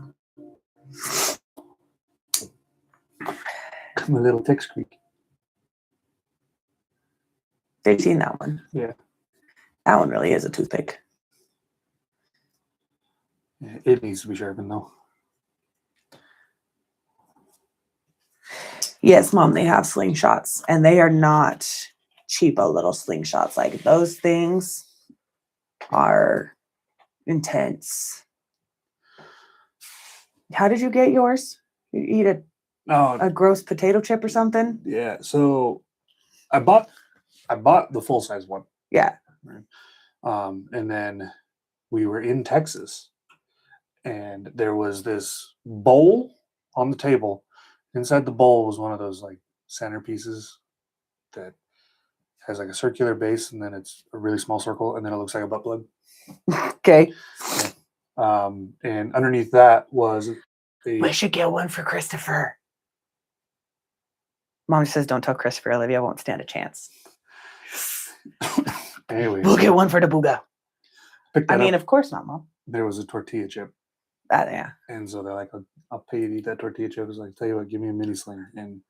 Speaker 1: My little tick squeak.
Speaker 2: They've seen that one.
Speaker 1: Yeah.
Speaker 2: That one really is a toothpick.
Speaker 1: Yeah, it needs to be sharpened though.
Speaker 2: Yes, Mom, they have slingshots, and they are not cheapo little slingshots. Like, those things are intense. How did you get yours? You eat a gross potato chip or something?
Speaker 1: Yeah. So I bought the full size one.
Speaker 2: Yeah.
Speaker 1: And then we were in Texas, and there was this bowl on the table. Inside the bowl was one of those like centerpieces that has like a circular base, and then it's a really small circle, and then it looks like a butt plug.
Speaker 2: Okay.
Speaker 1: And underneath that was
Speaker 2: We should get one for Christopher. Mom says, don't tell Christopher. Olivia won't stand a chance.
Speaker 1: Anyway,
Speaker 2: We'll get one for the booga. I mean,
Speaker 1: up.
Speaker 2: of course not, Mom.
Speaker 1: There was a tortilla chip.
Speaker 2: Yeah.
Speaker 1: And so they're like, I'll pay you to eat that tortilla chip. I was like, tell you what, give me a mini sling and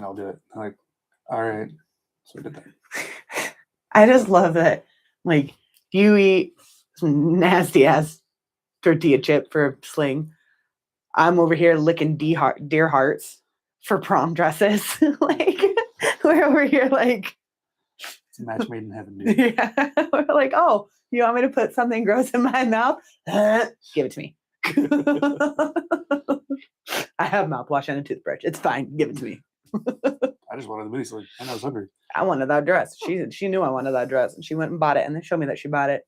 Speaker 1: I'll do it. I'm like, all right. So I did that.
Speaker 2: I just love that. Like, you eat some nasty ass tortilla chip for a sling. I'm over here licking deer hearts for prom dresses. Like, we're over here like,
Speaker 1: it's a match made in heaven, dude.
Speaker 2: Yeah. We're like, oh, you want me to put something gross in my mouth? Give it to me. I have mouthwash and a toothbrush. It's fine. Give it to me.
Speaker 1: I just wanted the mini sling and I was hungry.
Speaker 2: I wanted that dress. She knew I wanted that dress, and she went and bought it, and then showed me that she bought it.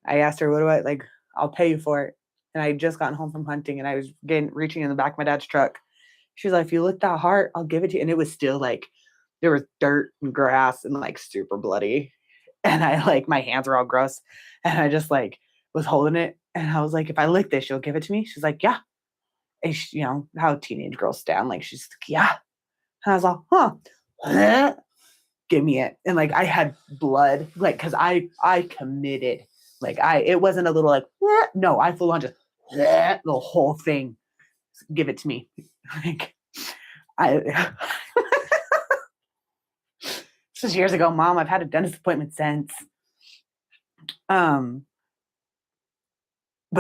Speaker 2: I asked her, what do I like? I'll pay you for it. And I had just gotten home from hunting, and I was reaching in the back of my dad's truck. She's like, if you lick that heart, I'll give it to you. And it was still like, there was dirt and grass and like super bloody. And I like, my hands were all gross. And I just like was holding it. And I was like, if I lick this, you'll give it to me? She's like, yeah. And she, you know, how teenage girls stand. Like, she's like, yeah. And I was like, huh. Give me it. And like, I had blood, like, cause I committed. Like, it wasn't a little like, no, I full on just the whole thing. Give it to me. Like, this was years ago, Mom. I've had a dentist appointment since. But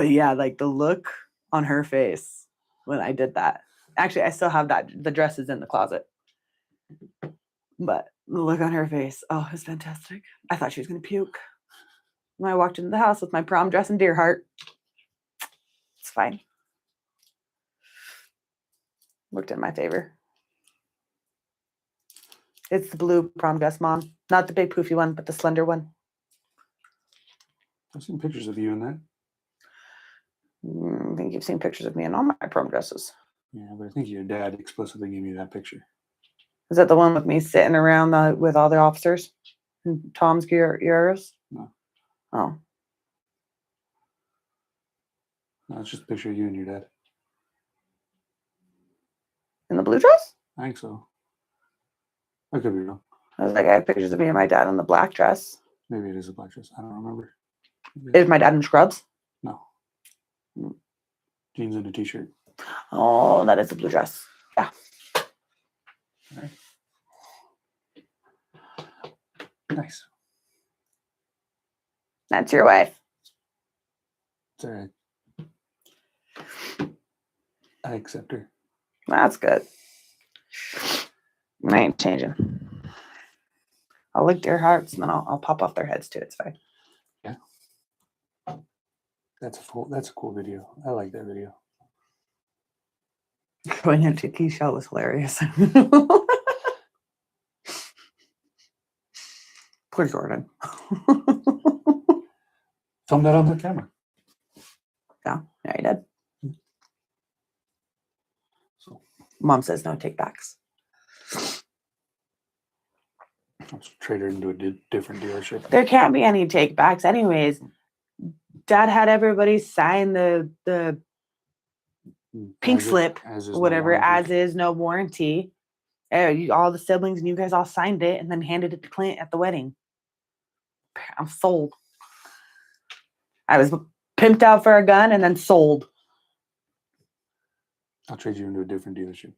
Speaker 2: yeah, like the look on her face when I did that. Actually, I still have that. The dress is in the closet. But the look on her face, oh, it was fantastic. I thought she was going to puke. When I walked into the house with my prom dress and deer heart. It's fine. Worked in my favor. It's the blue prom dress, Mom. Not the big poofy one, but the slender one.
Speaker 1: I've seen pictures of you in that.
Speaker 2: I think you've seen pictures of me in all my prom dresses.
Speaker 1: Yeah, but I think your dad explicitly gave me that picture.
Speaker 2: Is that the one with me sitting around with all the officers? And Tom's Euros?
Speaker 1: No.
Speaker 2: Oh.
Speaker 1: No, it's just a picture of you and your dad.
Speaker 2: In the blue dress?
Speaker 1: I think so. I could be wrong.
Speaker 2: I was like, I have pictures of me and my dad in the black dress.
Speaker 1: Maybe it is a black dress. I don't remember.
Speaker 2: Is my dad in scrubs?
Speaker 1: No. Jeans and a t-shirt.
Speaker 2: Oh, that is the blue dress. Yeah.
Speaker 1: All right. Nice.
Speaker 2: That's your wife.
Speaker 1: It's all right. I accept her.
Speaker 2: That's good. I ain't changing. I'll lick their hearts and then I'll pop off their heads too. It's fine.
Speaker 1: That's a cool video. I like that video.
Speaker 2: Going into Key Shell was hilarious. Poor Jordan.
Speaker 1: Film that on the camera.
Speaker 2: Yeah, he did.
Speaker 1: So
Speaker 2: Mom says no take backs.
Speaker 1: let's trade her into a different dealership.
Speaker 2: There can't be any take backs, anyways. Dad had everybody sign the pink
Speaker 1: As it-
Speaker 2: slip,
Speaker 1: as is no
Speaker 2: whatever,
Speaker 1: warranty.
Speaker 2: as is, no warranty. All the siblings and you guys all signed it and then handed it to Clint at the wedding. I'm sold. I was pimped out for a gun and then sold.
Speaker 1: I'll trade you into a different dealership.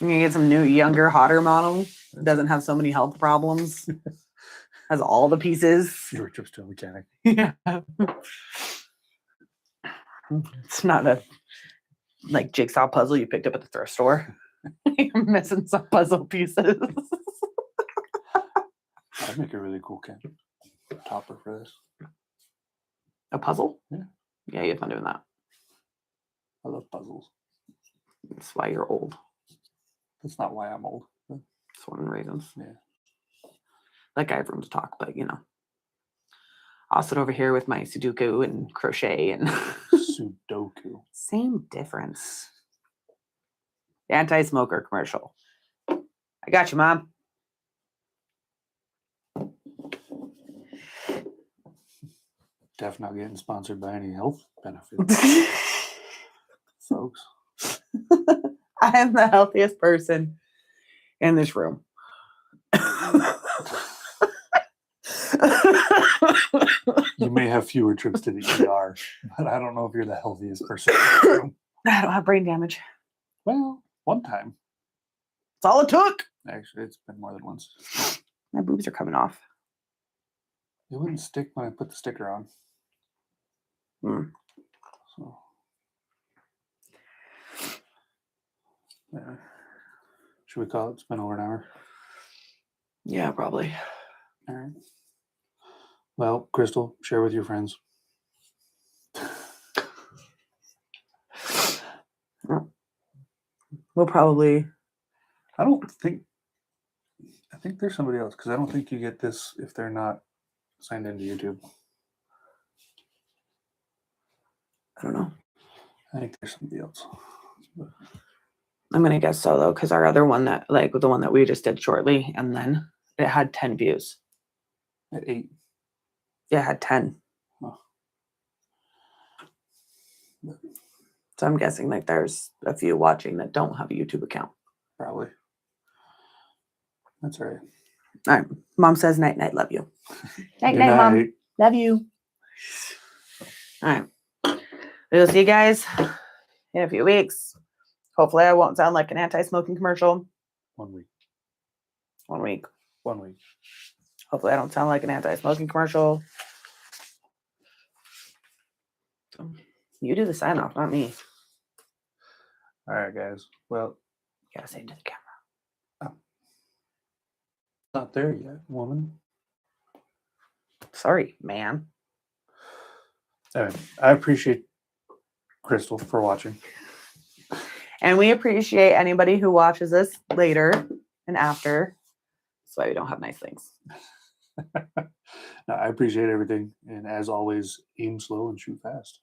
Speaker 2: You can get some new, younger, hotter model. Doesn't have so many health problems. Has all the pieces.
Speaker 1: Fewer trips to a mechanic.
Speaker 2: Yeah. It's not a like jigsaw puzzle you picked up at the thrift store. You're missing some puzzle pieces.
Speaker 1: I'd make a really cool topper for this.
Speaker 2: A puzzle?
Speaker 1: Yeah.
Speaker 2: Yeah, you have fun doing that.
Speaker 1: I love puzzles.
Speaker 2: That's why you're old.
Speaker 1: That's not why I'm old. But
Speaker 2: That's one of the reasons.
Speaker 1: yeah.
Speaker 2: Like I have room to talk, but you know. I'll sit over here with my Sudoku and crochet and
Speaker 1: Sudoku.
Speaker 2: same difference. Anti-smoker commercial. I got you, Mom.
Speaker 1: Def not getting sponsored by any health benefits, folks.
Speaker 2: I am the healthiest person in this room.
Speaker 1: You may have fewer trips to the ER, but I don't know if you're the healthiest person in the room.
Speaker 2: I don't have brain damage.
Speaker 1: Well, one time.
Speaker 2: That's all it took.
Speaker 1: Actually, it's been more than once.
Speaker 2: My boobs are coming off.
Speaker 1: It wouldn't stick when I put the sticker on.
Speaker 2: Hmm.
Speaker 1: So, yeah. Should we call it? It's been over an hour.
Speaker 2: Yeah, probably.
Speaker 1: All right. Well, Crystal, share with your friends.
Speaker 2: We'll probably.
Speaker 1: I think there's somebody else because I don't think you get this if they're not signed into YouTube.
Speaker 2: I don't know.
Speaker 1: I think there's somebody else. But
Speaker 2: I'm gonna guess so though, because our other one that like the one that we just did shortly, and then it had 10 views.
Speaker 1: at 8.
Speaker 2: Yeah, it had 10.
Speaker 1: Oh.
Speaker 2: So I'm guessing like there's a few watching that don't have a YouTube account.
Speaker 1: Probably. That's all right.
Speaker 2: All right. Mom says night night. Love you. Night
Speaker 1: Good
Speaker 2: night, Mom.
Speaker 1: night.
Speaker 2: Love you. All right. We'll see you guys in a few weeks. Hopefully I won't sound like an anti-smoking commercial.
Speaker 1: 1 week.
Speaker 2: 1 week.
Speaker 1: 1 week.
Speaker 2: Hopefully I don't sound like an anti-smoking commercial. So, you do the sign off, not me.
Speaker 1: All right, guys. Well,
Speaker 2: You gotta say it to the camera.
Speaker 1: not there yet, woman.
Speaker 2: Sorry, man.
Speaker 1: Anyway, I appreciate Crystal for watching.
Speaker 2: And we appreciate anybody who watches this later and after. That's why we don't have nice things.
Speaker 1: No, I appreciate everything. And as always, aim slow and shoot fast.